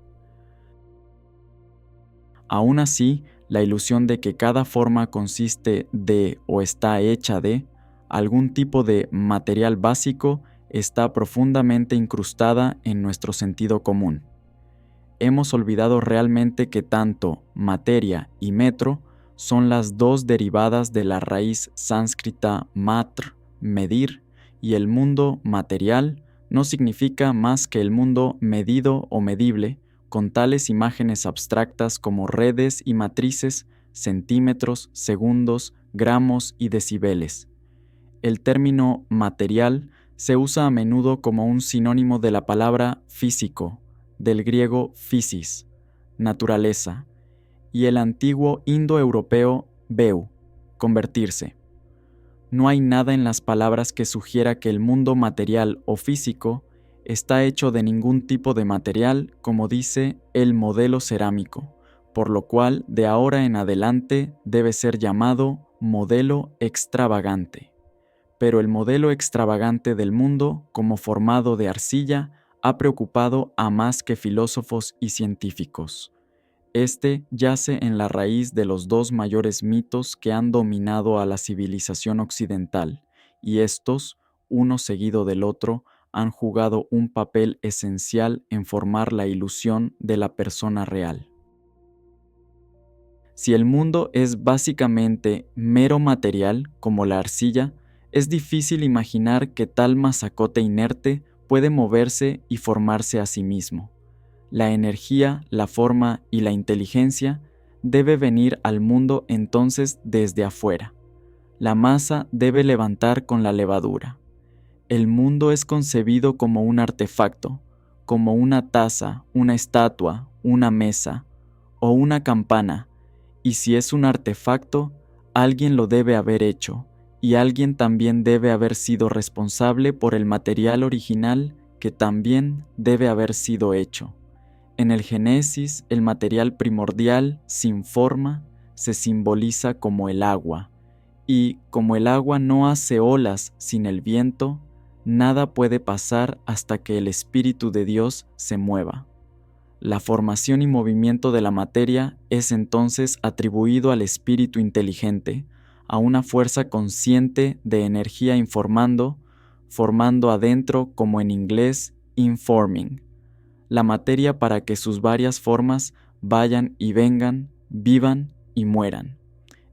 Aún así, la ilusión de que cada forma consiste de o está hecha de algún tipo de material básico está profundamente incrustada en nuestro sentido común. Hemos olvidado realmente que tanto materia y metro son las dos derivadas de la raíz sánscrita matr, medir, y el mundo material no significa más que el mundo medido o medible, con tales imágenes abstractas como redes y matrices, centímetros, segundos, gramos y decibeles. El término material se usa a menudo como un sinónimo de la palabra físico, del griego physis, naturaleza, y el antiguo indoeuropeo beu, convertirse. No hay nada en las palabras que sugiera que el mundo material o físico está hecho de ningún tipo de material, como dice el modelo cerámico, por lo cual de ahora en adelante debe ser llamado modelo extravagante. Pero el modelo extravagante del mundo, como formado de arcilla, ha preocupado a más que filósofos y científicos. Este yace en la raíz de los dos mayores mitos que han dominado a la civilización occidental, y estos, uno seguido del otro, han jugado un papel esencial en formar la ilusión de la persona real. Si el mundo es básicamente mero material, como la arcilla, es difícil imaginar que tal masacote inerte puede moverse y formarse a sí mismo. La energía, la forma y la inteligencia debe venir al mundo entonces desde afuera. La masa debe levantar con la levadura. El mundo es concebido como un artefacto, como una taza, una estatua, una mesa o una campana, y si es un artefacto, alguien lo debe haber hecho, y alguien también debe haber sido responsable por el material original que también debe haber sido hecho. En el Génesis, el material primordial, sin forma, se simboliza como el agua, y como el agua no hace olas sin el viento, nada puede pasar hasta que el Espíritu de Dios se mueva. La formación y movimiento de la materia es entonces atribuido al espíritu inteligente, a una fuerza consciente de energía formando adentro, como en inglés, informing, la materia para que sus varias formas vayan y vengan, vivan y mueran.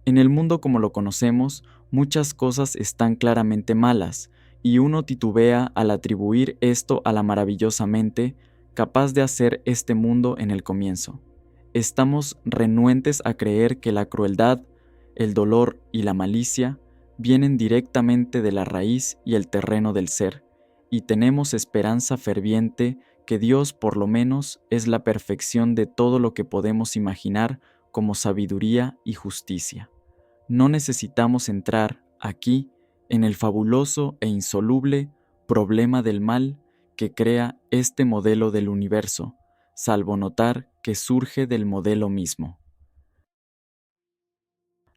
En el mundo como lo conocemos, muchas cosas están claramente malas, y uno titubea al atribuir esto a la maravillosa mente capaz de hacer este mundo en el comienzo. Estamos renuentes a creer que la crueldad, el dolor y la malicia vienen directamente de la raíz y el terreno del ser, y tenemos esperanza ferviente que Dios por lo menos es la perfección de todo lo que podemos imaginar como sabiduría y justicia. No necesitamos entrar aquí en el fabuloso e insoluble problema del mal que crea este modelo del universo, salvo notar que surge del modelo mismo.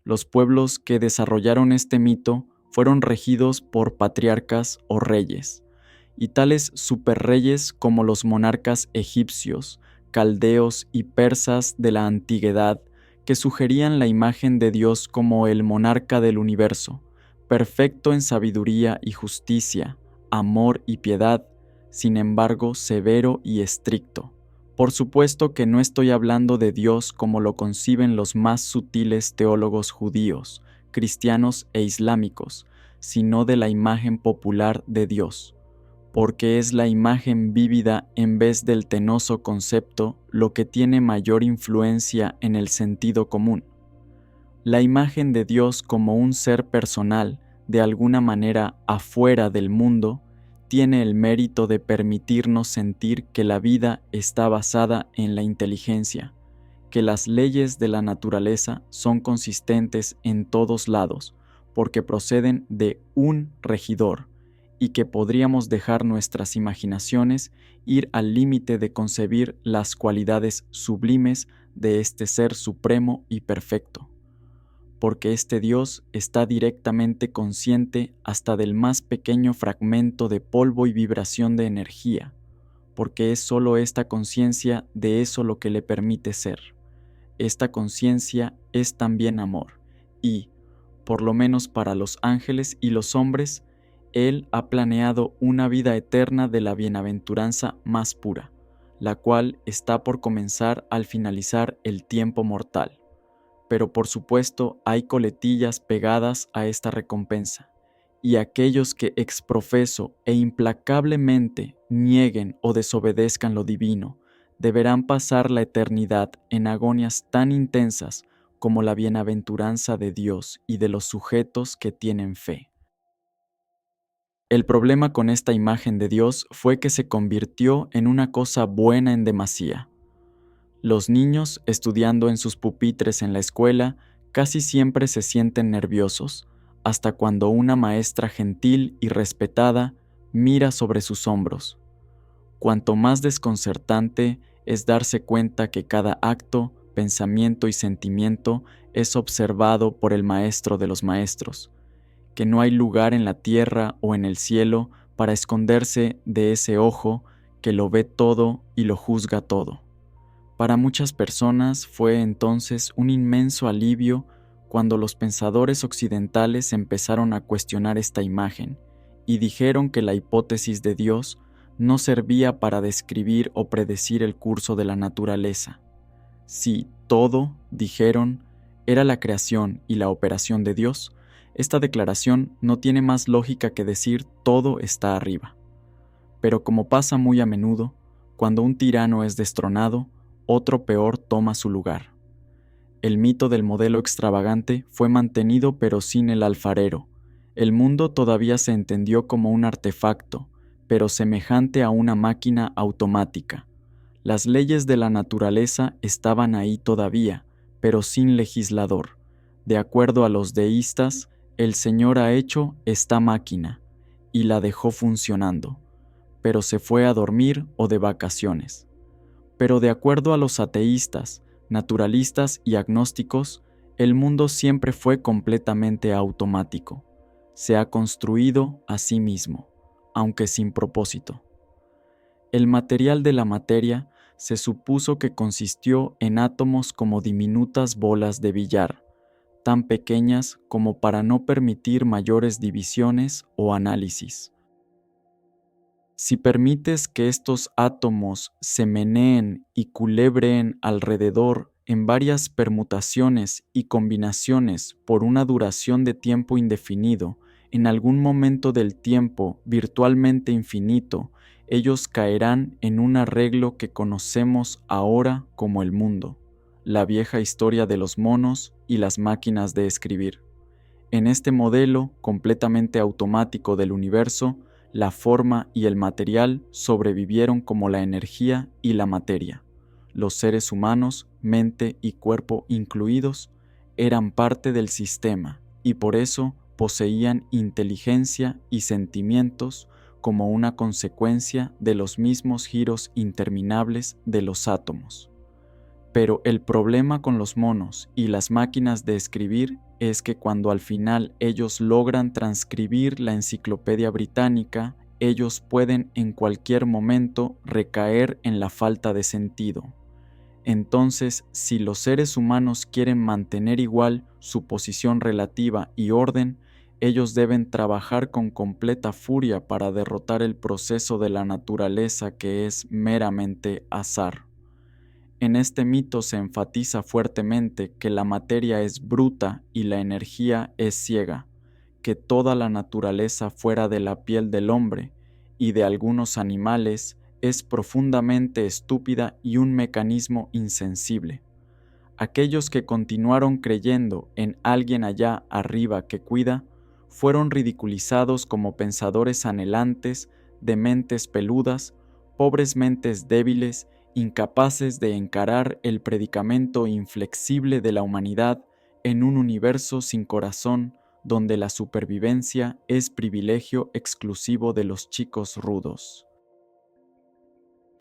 Los pueblos que desarrollaron este mito fueron regidos por patriarcas o reyes, y tales superreyes como los monarcas egipcios, caldeos y persas de la antigüedad, que sugerían la imagen de Dios como el monarca del universo, perfecto en sabiduría y justicia, amor y piedad, sin embargo severo y estricto. Por supuesto que no estoy hablando de Dios como lo conciben los más sutiles teólogos judíos, cristianos e islámicos, sino de la imagen popular de Dios, porque es la imagen vívida en vez del tenoso concepto lo que tiene mayor influencia en el sentido común. La imagen de Dios como un ser personal, de alguna manera afuera del mundo, tiene el mérito de permitirnos sentir que la vida está basada en la inteligencia, que las leyes de la naturaleza son consistentes en todos lados, porque proceden de un regidor, y que podríamos dejar nuestras imaginaciones ir al límite de concebir las cualidades sublimes de este ser supremo y perfecto, porque este Dios está directamente consciente hasta del más pequeño fragmento de polvo y vibración de energía, porque es solo esta conciencia de eso lo que le permite ser. Esta conciencia es también amor, y, por lo menos para los ángeles y los hombres, Él ha planeado una vida eterna de la bienaventuranza más pura, la cual está por comenzar al finalizar el tiempo mortal. Pero por supuesto hay coletillas pegadas a esta recompensa, y aquellos que exprofeso e implacablemente nieguen o desobedezcan lo divino, deberán pasar la eternidad en agonias tan intensas como la bienaventuranza de Dios y de los sujetos que tienen fe. El problema con esta imagen de Dios fue que se convirtió en una cosa buena en demasía. Los niños, estudiando en sus pupitres en la escuela, casi siempre se sienten nerviosos, hasta cuando una maestra gentil y respetada mira sobre sus hombros. Cuanto más desconcertante es darse cuenta que cada acto, pensamiento y sentimiento es observado por el Maestro de los Maestros, que no hay lugar en la tierra o en el cielo para esconderse de ese ojo que lo ve todo y lo juzga todo. Para muchas personas fue entonces un inmenso alivio cuando los pensadores occidentales empezaron a cuestionar esta imagen y dijeron que la hipótesis de Dios no servía para describir o predecir el curso de la naturaleza. Si todo, dijeron, era la creación y la operación de Dios, esta declaración no tiene más lógica que decir todo está arriba. Pero como pasa muy a menudo, cuando un tirano es destronado, otro peor toma su lugar. El mito del modelo extravagante fue mantenido pero sin el alfarero. El mundo todavía se entendió como un artefacto, pero semejante a una máquina automática. Las leyes de la naturaleza estaban ahí todavía, pero sin legislador. De acuerdo a los deístas, el Señor ha hecho esta máquina y la dejó funcionando, pero se fue a dormir o de vacaciones. Pero de acuerdo a los ateístas, naturalistas y agnósticos, el mundo siempre fue completamente automático. Se ha construido a sí mismo, aunque sin propósito. El material de la materia se supuso que consistió en átomos como diminutas bolas de billar, tan pequeñas como para no permitir mayores divisiones o análisis. Si permites que estos átomos se meneen y culebreen alrededor en varias permutaciones y combinaciones por una duración de tiempo indefinido, en algún momento del tiempo virtualmente infinito, ellos caerán en un arreglo que conocemos ahora como el mundo, la vieja historia de los monos y las máquinas de escribir. En este modelo completamente automático del universo, la forma y el material sobrevivieron como la energía y la materia. Los seres humanos, mente y cuerpo incluidos, eran parte del sistema y por eso poseían inteligencia y sentimientos como una consecuencia de los mismos giros interminables de los átomos. Pero el problema con los monos y las máquinas de escribir es que cuando al final ellos logran transcribir la enciclopedia británica, ellos pueden en cualquier momento recaer en la falta de sentido. Entonces, si los seres humanos quieren mantener igual su posición relativa y orden, ellos deben trabajar con completa furia para derrotar el proceso de la naturaleza que es meramente azar. En este mito se enfatiza fuertemente que la materia es bruta y la energía es ciega, que toda la naturaleza fuera de la piel del hombre y de algunos animales es profundamente estúpida y un mecanismo insensible. Aquellos que continuaron creyendo en alguien allá arriba que cuida, fueron ridiculizados como pensadores anhelantes, de mentes peludas, pobres mentes débiles, incapaces de encarar el predicamento inflexible de la humanidad en un universo sin corazón donde la supervivencia es privilegio exclusivo de los chicos rudos.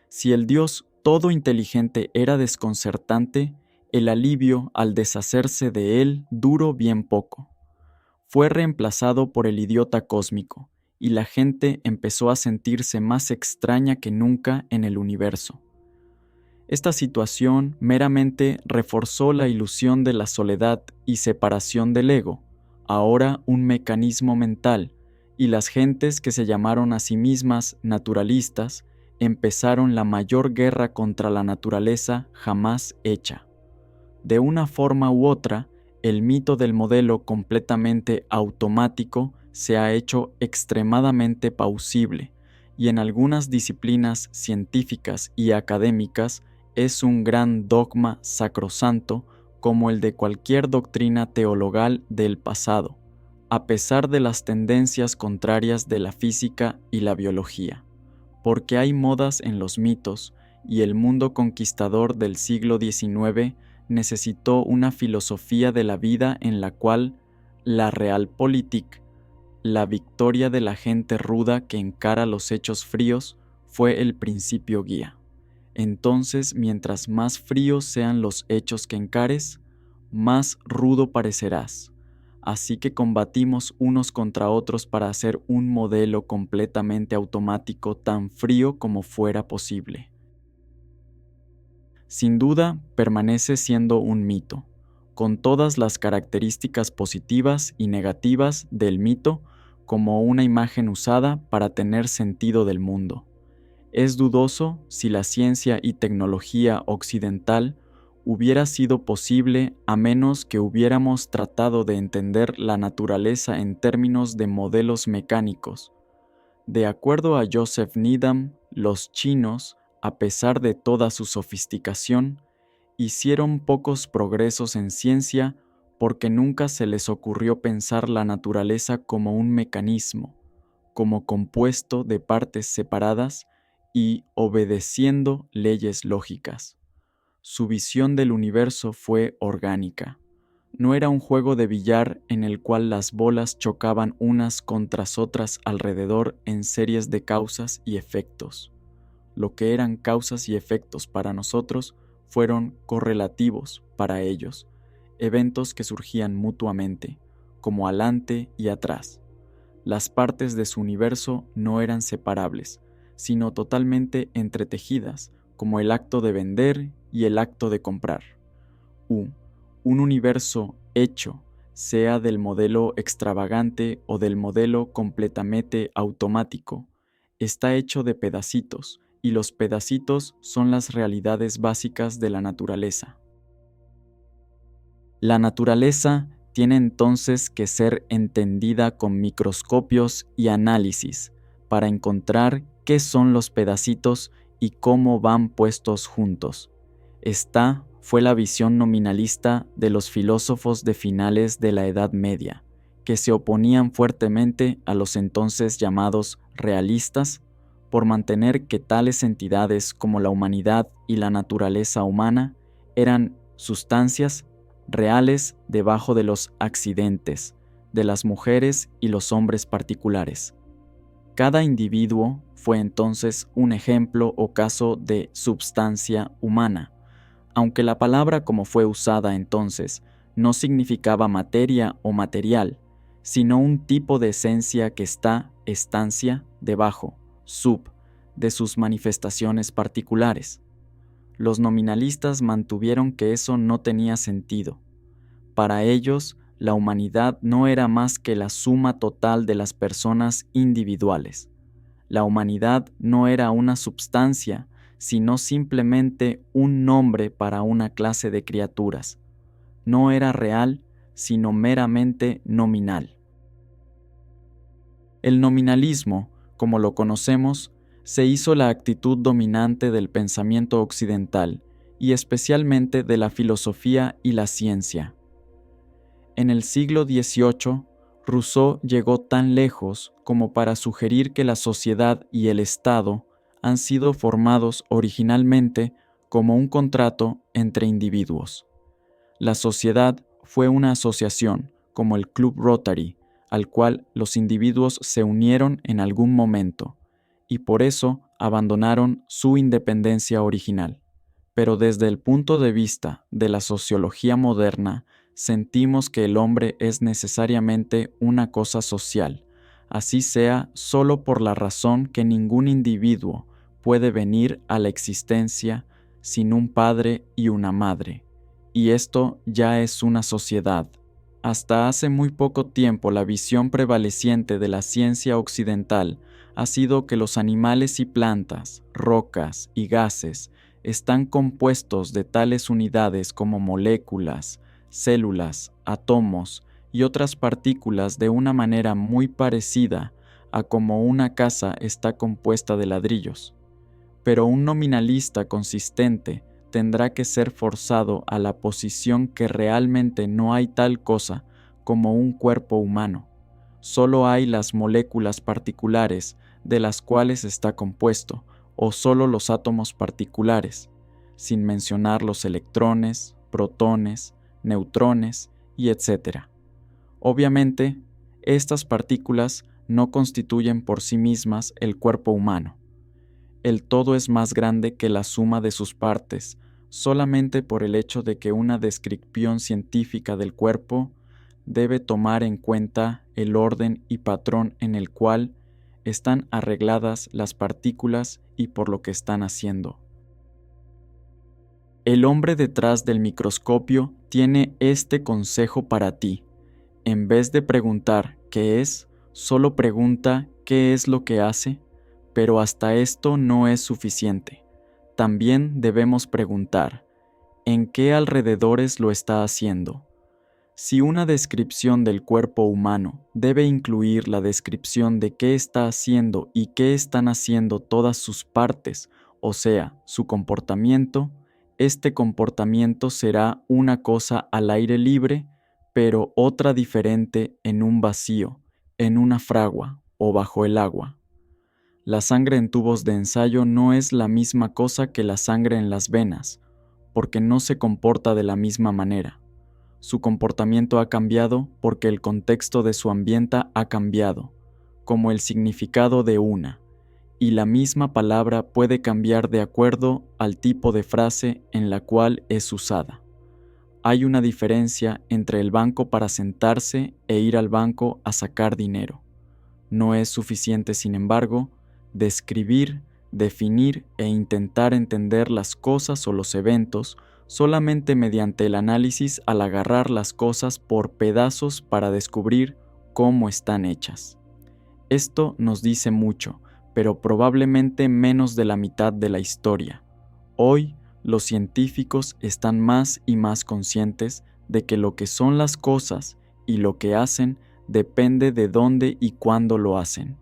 Si el Dios todo inteligente era desconcertante, el alivio al deshacerse de él duró bien poco. Fue reemplazado por el idiota cósmico, y la gente empezó a sentirse más extraña que nunca en el universo. Esta situación meramente reforzó la ilusión de la soledad y separación del ego, ahora un mecanismo mental, y las gentes que se llamaron a sí mismas naturalistas empezaron la mayor guerra contra la naturaleza jamás hecha. De una forma u otra, el mito del modelo completamente automático se ha hecho extremadamente plausible, y en algunas disciplinas científicas y académicas es un gran dogma sacrosanto como el de cualquier doctrina teologal del pasado, a pesar de las tendencias contrarias de la física y la biología, porque hay modas en los mitos, y el mundo conquistador del siglo XIX necesitó una filosofía de la vida en la cual la realpolitik, la victoria de la gente ruda que encara los hechos fríos, fue el principio guía. Entonces, mientras más fríos sean los hechos que encares, más rudo parecerás. Así que combatimos unos contra otros para hacer un modelo completamente automático tan frío como fuera posible. Sin duda, permanece siendo un mito, con todas las características positivas y negativas del mito como una imagen usada para tener sentido del mundo. Es dudoso si la ciencia y tecnología occidental hubiera sido posible a menos que hubiéramos tratado de entender la naturaleza en términos de modelos mecánicos. De acuerdo a Joseph Needham, los chinos, a pesar de toda su sofisticación, hicieron pocos progresos en ciencia porque nunca se les ocurrió pensar la naturaleza como un mecanismo, como compuesto de partes separadas y obedeciendo leyes lógicas. Su visión del universo fue orgánica. No era un juego de billar en el cual las bolas chocaban unas contra otras alrededor en series de causas y efectos. Lo que eran causas y efectos para nosotros fueron correlativos para ellos, eventos que surgían mutuamente, como alante y atrás. Las partes de su universo no eran separables, sino totalmente entretejidas, como el acto de vender y el acto de comprar. Un universo hecho, sea del modelo extravagante o del modelo completamente automático, está hecho de pedacitos, y los pedacitos son las realidades básicas de la naturaleza. La naturaleza tiene entonces que ser entendida con microscopios y análisis para encontrar qué son los pedacitos y cómo van puestos juntos. Esta fue la visión nominalista de los filósofos de finales de la Edad Media, que se oponían fuertemente a los entonces llamados realistas por mantener que tales entidades como la humanidad y la naturaleza humana eran sustancias reales debajo de los accidentes, de las mujeres y los hombres particulares. Cada individuo fue entonces un ejemplo o caso de substancia humana, aunque la palabra como fue usada entonces no significaba materia o material, sino un tipo de esencia que está, estancia, debajo, de sus manifestaciones particulares. Los nominalistas mantuvieron que eso no tenía sentido. Para ellos, la humanidad no era más que la suma total de las personas individuales. La humanidad no era una substancia, sino simplemente un nombre para una clase de criaturas. No era real, sino meramente nominal. El nominalismo, como lo conocemos, se hizo la actitud dominante del pensamiento occidental y especialmente de la filosofía y la ciencia. En el siglo XVIII, Rousseau llegó tan lejos como para sugerir que la sociedad y el Estado han sido formados originalmente como un contrato entre individuos. La sociedad fue una asociación, como el Club Rotary, al cual los individuos se unieron en algún momento, y por eso abandonaron su independencia original. Pero desde el punto de vista de la sociología moderna, sentimos que el hombre es necesariamente una cosa social, así sea solo por la razón que ningún individuo puede venir a la existencia sin un padre y una madre, y esto ya es una sociedad. Hasta hace muy poco tiempo la visión prevaleciente de la ciencia occidental ha sido que los animales y plantas, rocas y gases están compuestos de tales unidades como moléculas, células, átomos y otras partículas de una manera muy parecida a como una casa está compuesta de ladrillos. Pero un nominalista consistente tendrá que ser forzado a la posición que realmente no hay tal cosa como un cuerpo humano. Solo hay las moléculas particulares de las cuales está compuesto, o solo los átomos particulares, sin mencionar los electrones, protones, neutrones y etc. Obviamente, estas partículas no constituyen por sí mismas el cuerpo humano. El todo es más grande que la suma de sus partes, solamente por el hecho de que una descripción científica del cuerpo debe tomar en cuenta el orden y patrón en el cual están arregladas las partículas y por lo que están haciendo. El hombre detrás del microscopio tiene este consejo para ti. En vez de preguntar qué es, solo pregunta qué es lo que hace, pero hasta esto no es suficiente. También debemos preguntar, ¿en qué alrededores lo está haciendo? Si una descripción del cuerpo humano debe incluir la descripción de qué está haciendo y qué están haciendo todas sus partes, o sea, su comportamiento, este comportamiento será una cosa al aire libre, pero otra diferente en un vacío, en una fragua o bajo el agua. La sangre en tubos de ensayo no es la misma cosa que la sangre en las venas, porque no se comporta de la misma manera. Su comportamiento ha cambiado porque el contexto de su ambiente ha cambiado, como el significado de una, y la misma palabra puede cambiar de acuerdo al tipo de frase en la cual es usada. Hay una diferencia entre el banco para sentarse e ir al banco a sacar dinero. No es suficiente, sin embargo, describir, definir e intentar entender las cosas o los eventos solamente mediante el análisis al agarrar las cosas por pedazos para descubrir cómo están hechas. Esto nos dice mucho, pero probablemente menos de la mitad de la historia. Hoy, los científicos están más y más conscientes de que lo que son las cosas y lo que hacen depende de dónde y cuándo lo hacen.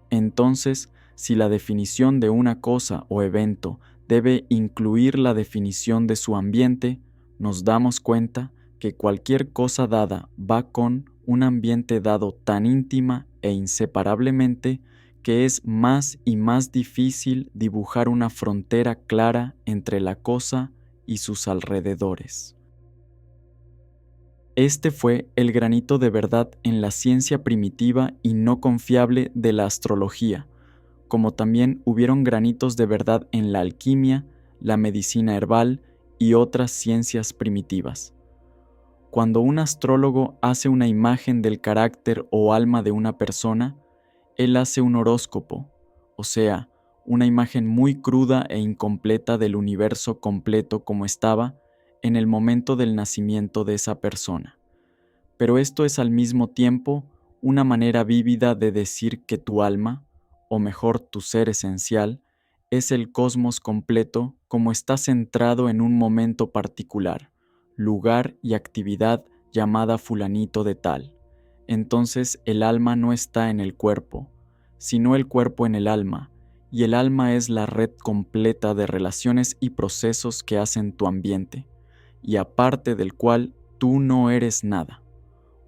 Entonces, si la definición de una cosa o evento debe incluir la definición de su ambiente, nos damos cuenta que cualquier cosa dada va con un ambiente dado tan íntima e inseparablemente que es más y más difícil dibujar una frontera clara entre la cosa y sus alrededores. Este fue el granito de verdad en la ciencia primitiva y no confiable de la astrología, como también hubieron granitos de verdad en la alquimia, la medicina herbal y otras ciencias primitivas. Cuando un astrólogo hace una imagen del carácter o alma de una persona, él hace un horóscopo, o sea, una imagen muy cruda e incompleta del universo completo como estaba en el momento del nacimiento de esa persona. Pero esto es al mismo tiempo una manera vívida de decir que tu alma, o mejor tu ser esencial, es el cosmos completo como está centrado en un momento particular, lugar y actividad llamada fulanito de tal. Entonces el alma no está en el cuerpo, sino el cuerpo en el alma, y el alma es la red completa de relaciones y procesos que hacen tu ambiente, y aparte del cual tú no eres nada.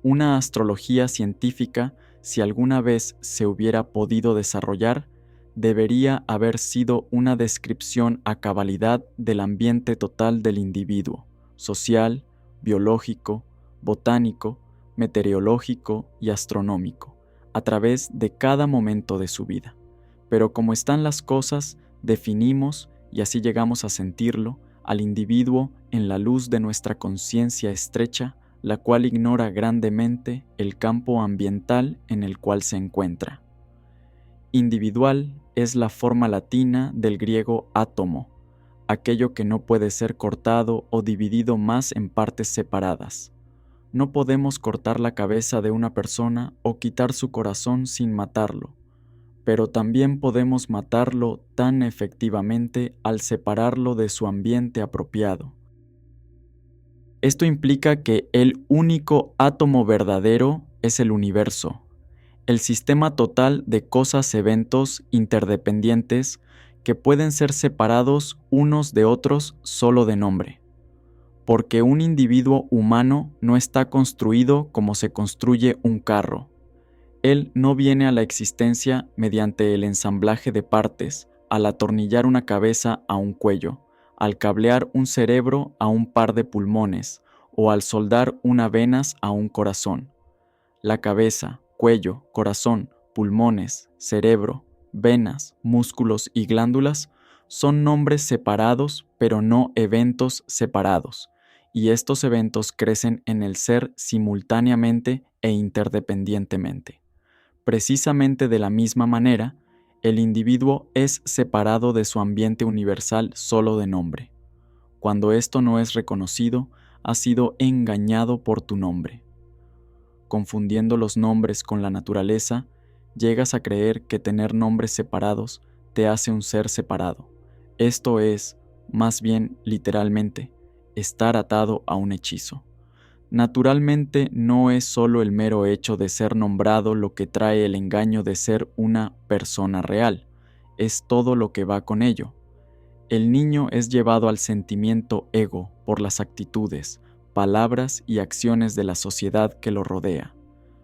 Una astrología científica, si alguna vez se hubiera podido desarrollar, debería haber sido una descripción a cabalidad del ambiente total del individuo, social, biológico, botánico, meteorológico y astronómico, a través de cada momento de su vida. Pero como están las cosas, definimos, y así llegamos a sentirlo, al individuo en la luz de nuestra conciencia estrecha, la cual ignora grandemente el campo ambiental en el cual se encuentra. Individual es la forma latina del griego átomo, aquello que no puede ser cortado o dividido más en partes separadas. No podemos cortar la cabeza de una persona o quitar su corazón sin matarlo, pero también podemos matarlo tan efectivamente al separarlo de su ambiente apropiado. Esto implica que el único átomo verdadero es el universo, el sistema total de cosas-eventos interdependientes que pueden ser separados unos de otros solo de nombre. Porque un individuo humano no está construido como se construye un carro. Él no viene a la existencia mediante el ensamblaje de partes, al atornillar una cabeza a un cuello, al cablear un cerebro a un par de pulmones o al soldar unas venas a un corazón. La cabeza, cuello, corazón, pulmones, cerebro, venas, músculos y glándulas son nombres separados, pero no eventos separados, y estos eventos crecen en el ser simultáneamente e interdependientemente. Precisamente de la misma manera, el individuo es separado de su ambiente universal solo de nombre. Cuando esto no es reconocido, has sido engañado por tu nombre. Confundiendo los nombres con la naturaleza, llegas a creer que tener nombres separados te hace un ser separado. Esto es, más bien literalmente, estar atado a un hechizo. Naturalmente, no es solo el mero hecho de ser nombrado lo que trae el engaño de ser una persona real, es todo lo que va con ello. El niño es llevado al sentimiento ego por las actitudes, palabras y acciones de la sociedad que lo rodea,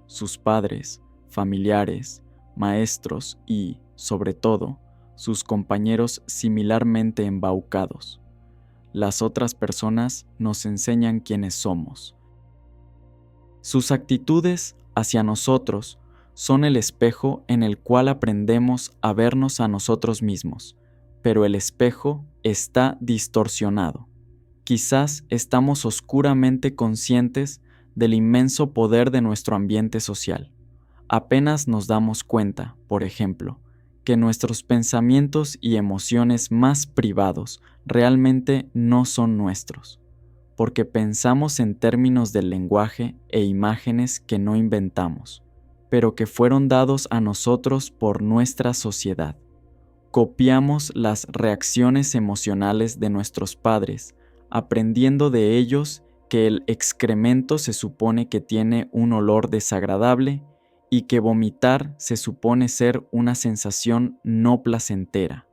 sus padres, familiares, maestros y, sobre todo, sus compañeros similarmente embaucados. Las otras personas nos enseñan quiénes somos. Sus actitudes hacia nosotros son el espejo en el cual aprendemos a vernos a nosotros mismos, pero el espejo está distorsionado. Quizás estamos oscuramente conscientes del inmenso poder de nuestro ambiente social. Apenas nos damos cuenta, por ejemplo, que nuestros pensamientos y emociones más privados realmente no son nuestros, porque pensamos en términos del lenguaje e imágenes que no inventamos, pero que fueron dados a nosotros por nuestra sociedad. Copiamos las reacciones emocionales de nuestros padres, aprendiendo de ellos que el excremento se supone que tiene un olor desagradable y que vomitar se supone ser una sensación no placentera.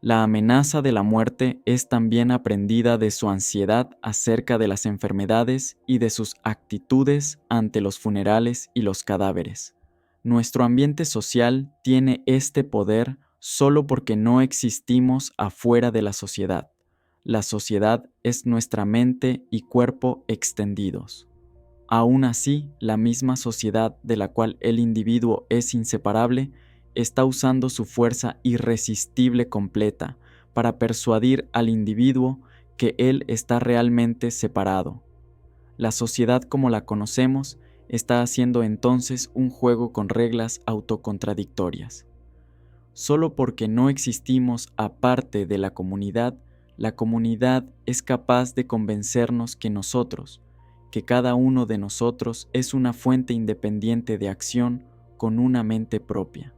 La amenaza de la muerte es también aprendida de su ansiedad acerca de las enfermedades y de sus actitudes ante los funerales y los cadáveres. Nuestro ambiente social tiene este poder solo porque no existimos afuera de la sociedad. La sociedad es nuestra mente y cuerpo extendidos. Aún así, la misma sociedad de la cual el individuo es inseparable está usando su fuerza irresistible completa para persuadir al individuo que él está realmente separado. La sociedad como la conocemos está haciendo entonces un juego con reglas autocontradictorias. Solo porque no existimos aparte de la comunidad es capaz de convencernos que cada uno de nosotros es una fuente independiente de acción con una mente propia.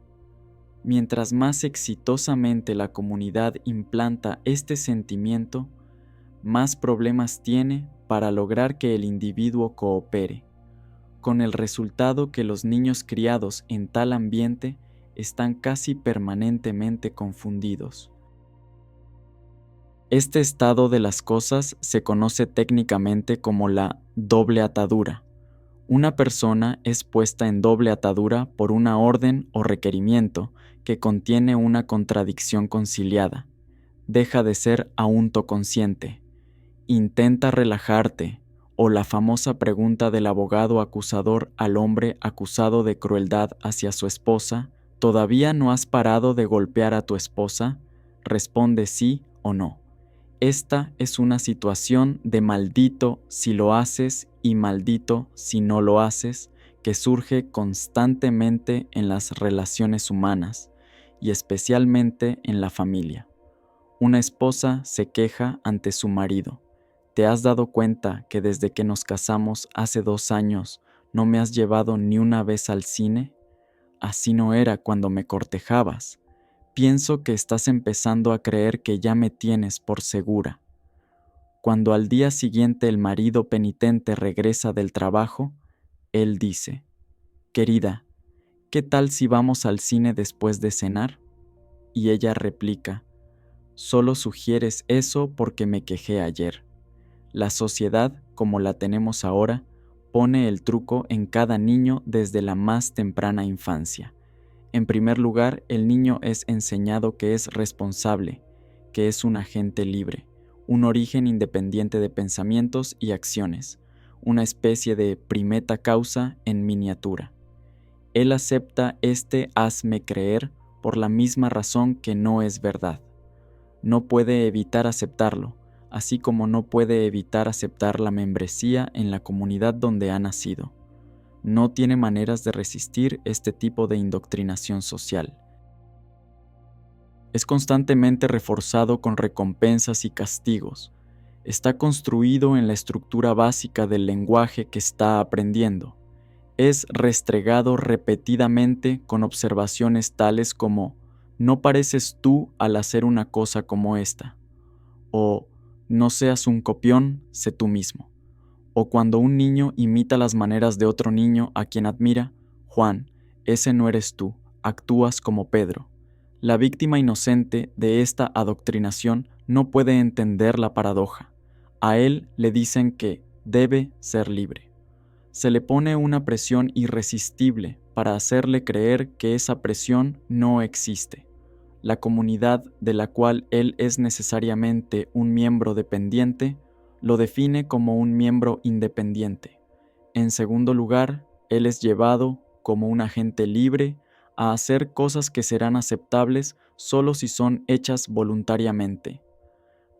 Mientras más exitosamente la comunidad implanta este sentimiento, más problemas tiene para lograr que el individuo coopere, con el resultado que los niños criados en tal ambiente están casi permanentemente confundidos. Este estado de las cosas se conoce técnicamente como la doble atadura. Una persona es puesta en doble atadura por una orden o requerimiento que contiene una contradicción conciliada. Deja de ser autoconsciente. Intenta relajarte, o la famosa pregunta del abogado acusador al hombre acusado de crueldad hacia su esposa: ¿todavía no has parado de golpear a tu esposa? Responde sí o no. Esta es una situación de maldito si lo haces y maldito si no lo haces, que surge constantemente en las relaciones humanas y especialmente en la familia. Una esposa se queja ante su marido: ¿te has dado cuenta que desde que nos casamos hace 2 años no me has llevado ni una vez al cine? Así no era cuando me cortejabas. Pienso que estás empezando a creer que ya me tienes por segura. Cuando al día siguiente el marido penitente regresa del trabajo, él dice: querida, ¿qué tal si vamos al cine después de cenar? Y ella replica: Solo sugieres eso porque me quejé ayer. La sociedad, como la tenemos ahora, pone el truco en cada niño desde la más temprana infancia. En primer lugar, el niño es enseñado que es responsable, que es un agente libre, un origen independiente de pensamientos y acciones, una especie de primeta causa en miniatura. Él acepta este hazme creer por la misma razón que no es verdad. No puede evitar aceptarlo, así como no puede evitar aceptar la membresía en la comunidad donde ha nacido. No tiene maneras de resistir este tipo de indoctrinación social. Es constantemente reforzado con recompensas y castigos. Está construido en la estructura básica del lenguaje que está aprendiendo. Es restregado repetidamente con observaciones tales como «no pareces tú al hacer una cosa como esta» o «no seas un copión, sé tú mismo». O cuando un niño imita las maneras de otro niño a quien admira, «Juan, ese no eres tú, actúas como Pedro». La víctima inocente de esta adoctrinación no puede entender la paradoja. A él le dicen que debe ser libre. Se le pone una presión irresistible para hacerle creer que esa presión no existe. La comunidad de la cual él es necesariamente un miembro dependiente lo define como un miembro independiente. En segundo lugar, él es llevado, como un agente libre, a hacer cosas que serán aceptables solo si son hechas voluntariamente.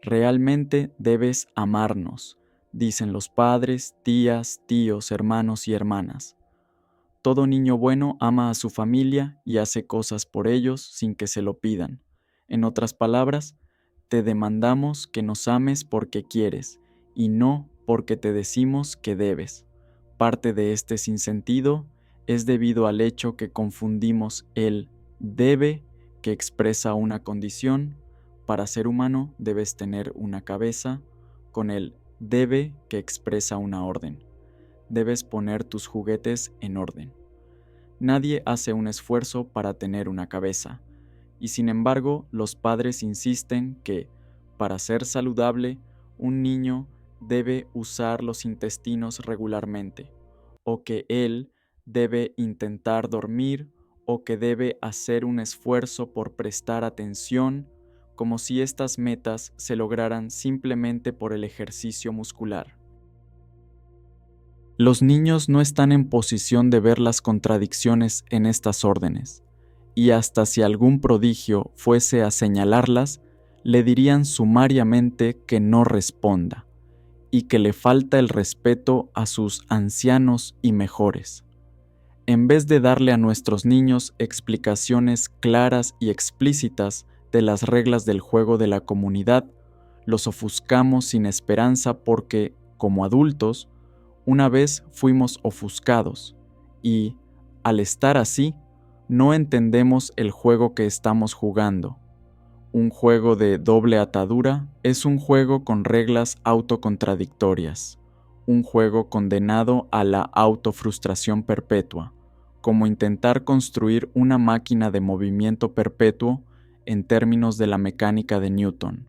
Realmente debes amarnos, dicen los padres, tías, tíos, hermanos y hermanas. Todo niño bueno ama a su familia y hace cosas por ellos sin que se lo pidan. En otras palabras, te demandamos que nos ames porque quieres y no porque te decimos que debes. Parte de este sinsentido es debido al hecho que confundimos el debe, que expresa una condición, para ser humano debes tener una cabeza, con el debe, que expresa una orden. Debes poner tus juguetes en orden. Nadie hace un esfuerzo para tener una cabeza, y sin embargo los padres insisten que, para ser saludable, un niño debe usar los intestinos regularmente, o que él debe intentar dormir, o que debe hacer un esfuerzo por prestar atención, como si estas metas se lograran simplemente por el ejercicio muscular. Los niños no están en posición de ver las contradicciones en estas órdenes, y hasta si algún prodigio fuese a señalarlas, le dirían sumariamente que no responda, y que le falta el respeto a sus ancianos y mejores. En vez de darle a nuestros niños explicaciones claras y explícitas de las reglas del juego de la comunidad, los ofuscamos sin esperanza porque, como adultos, una vez fuimos ofuscados y, al estar así, no entendemos el juego que estamos jugando. Un juego de doble atadura es un juego con reglas autocontradictorias, un juego condenado a la autofrustración perpetua, como intentar construir una máquina de movimiento perpetuo en términos de la mecánica de Newton,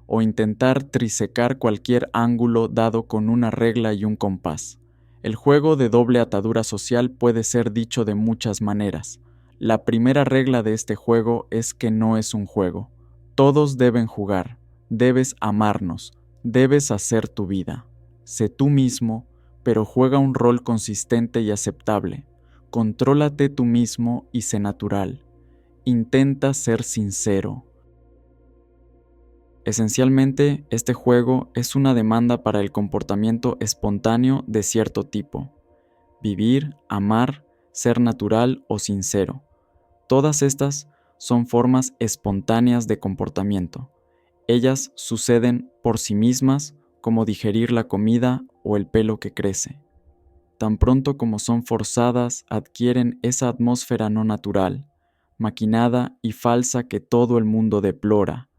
o intentar trisecar cualquier ángulo dado con una regla y un compás. El juego de doble atadura social puede ser dicho de muchas maneras. La primera regla de este juego es que no es un juego. Todos deben jugar, debes amarnos, debes hacer tu vida. Sé tú mismo, pero juega un rol consistente y aceptable. Contrólate tú mismo y sé natural. Intenta ser sincero. Esencialmente, este juego es una demanda para el comportamiento espontáneo de cierto tipo. Vivir, amar, ser natural o sincero. Todas estas son formas espontáneas de comportamiento. Ellas suceden por sí mismas, como digerir la comida o el pelo que crece. Tan pronto como son forzadas, adquieren esa atmósfera no natural, maquinada y falsa que todo el mundo deplora,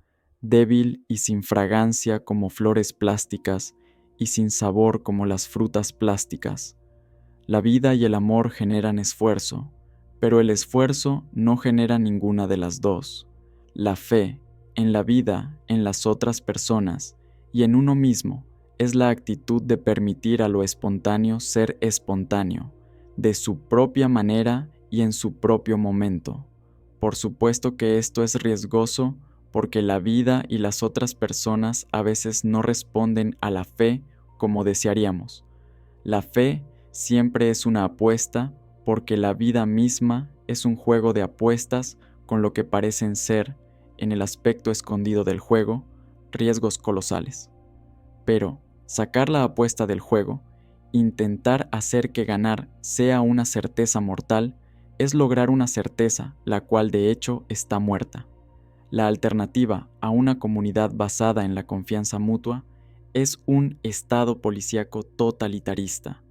débil y sin fragancia como flores plásticas y sin sabor como las frutas plásticas. La vida y el amor generan esfuerzo, pero el esfuerzo no genera ninguna de las dos. La fe, en la vida, en las otras personas y en uno mismo es la actitud de permitir a lo espontáneo ser espontáneo, de su propia manera y en su propio momento. Por supuesto que esto es riesgoso porque la vida y las otras personas a veces no responden a la fe como desearíamos. La fe siempre es una apuesta porque la vida misma es un juego de apuestas con lo que parecen ser, en el aspecto escondido del juego, riesgos colosales. Pero sacar la apuesta del juego, intentar hacer que ganar sea una certeza mortal, es lograr una certeza la cual de hecho está muerta. La alternativa a una comunidad basada en la confianza mutua es un estado policíaco totalitarista,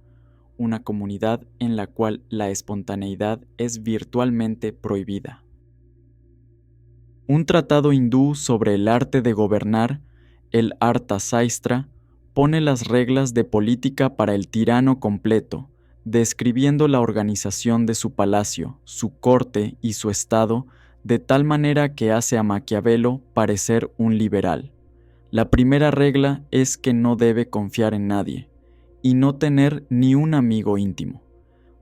una comunidad en la cual la espontaneidad es virtualmente prohibida. Un tratado hindú sobre el arte de gobernar, el Arthashastra, pone las reglas de política para el tirano completo, describiendo la organización de su palacio, su corte y su estado, de tal manera que hace a Maquiavelo parecer un liberal. La primera regla es que no debe confiar en nadie, y no tener ni un amigo íntimo.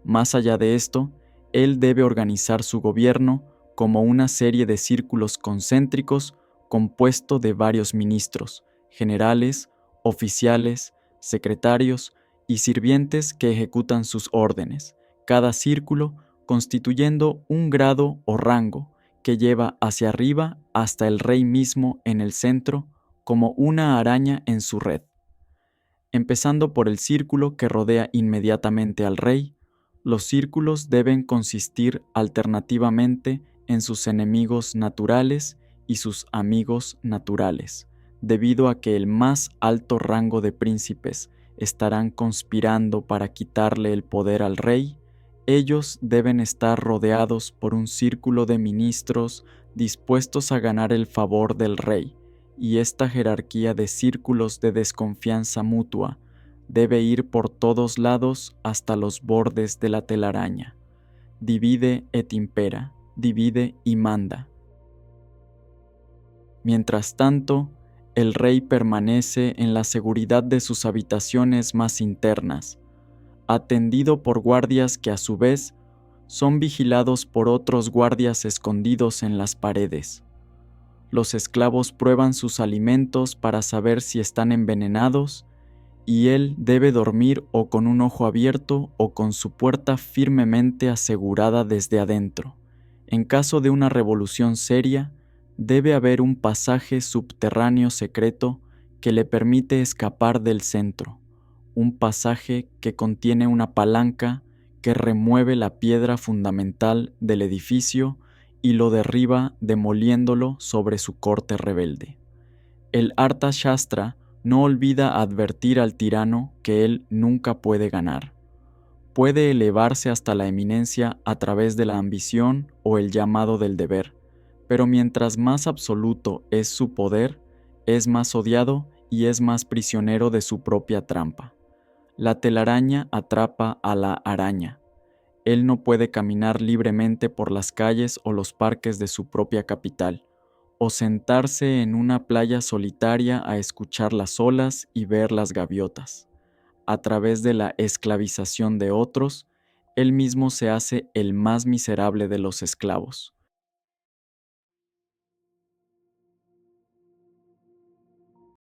Más allá de esto, él debe organizar su gobierno como una serie de círculos concéntricos compuesto de varios ministros, generales, oficiales, secretarios y sirvientes que ejecutan sus órdenes, cada círculo constituyendo un grado o rango que lleva hacia arriba hasta el rey mismo en el centro como una araña en su red. Empezando por el círculo que rodea inmediatamente al rey, los círculos deben consistir alternativamente en sus enemigos naturales y sus amigos naturales, debido a que el más alto rango de príncipes estarán conspirando para quitarle el poder al rey. Ellos deben estar rodeados por un círculo de ministros dispuestos a ganar el favor del rey, y esta jerarquía de círculos de desconfianza mutua debe ir por todos lados hasta los bordes de la telaraña. Divide et impera, divide y manda. Mientras tanto, el rey permanece en la seguridad de sus habitaciones más internas, atendido por guardias que a su vez son vigilados por otros guardias escondidos en las paredes. Los esclavos prueban sus alimentos para saber si están envenenados, y él debe dormir o con un ojo abierto o con su puerta firmemente asegurada desde adentro. En caso de una revolución seria, debe haber un pasaje subterráneo secreto que le permite escapar del centro, un pasaje que contiene una palanca que remueve la piedra fundamental del edificio y lo derriba demoliéndolo sobre su corte rebelde. El Arthashastra no olvida advertir al tirano que él nunca puede ganar. Puede elevarse hasta la eminencia a través de la ambición o el llamado del deber, pero mientras más absoluto es su poder, es más odiado y es más prisionero de su propia trampa. La telaraña atrapa a la araña. Él no puede caminar libremente por las calles o los parques de su propia capital, o sentarse en una playa solitaria a escuchar las olas y ver las gaviotas. A través de la esclavización de otros, él mismo se hace el más miserable de los esclavos.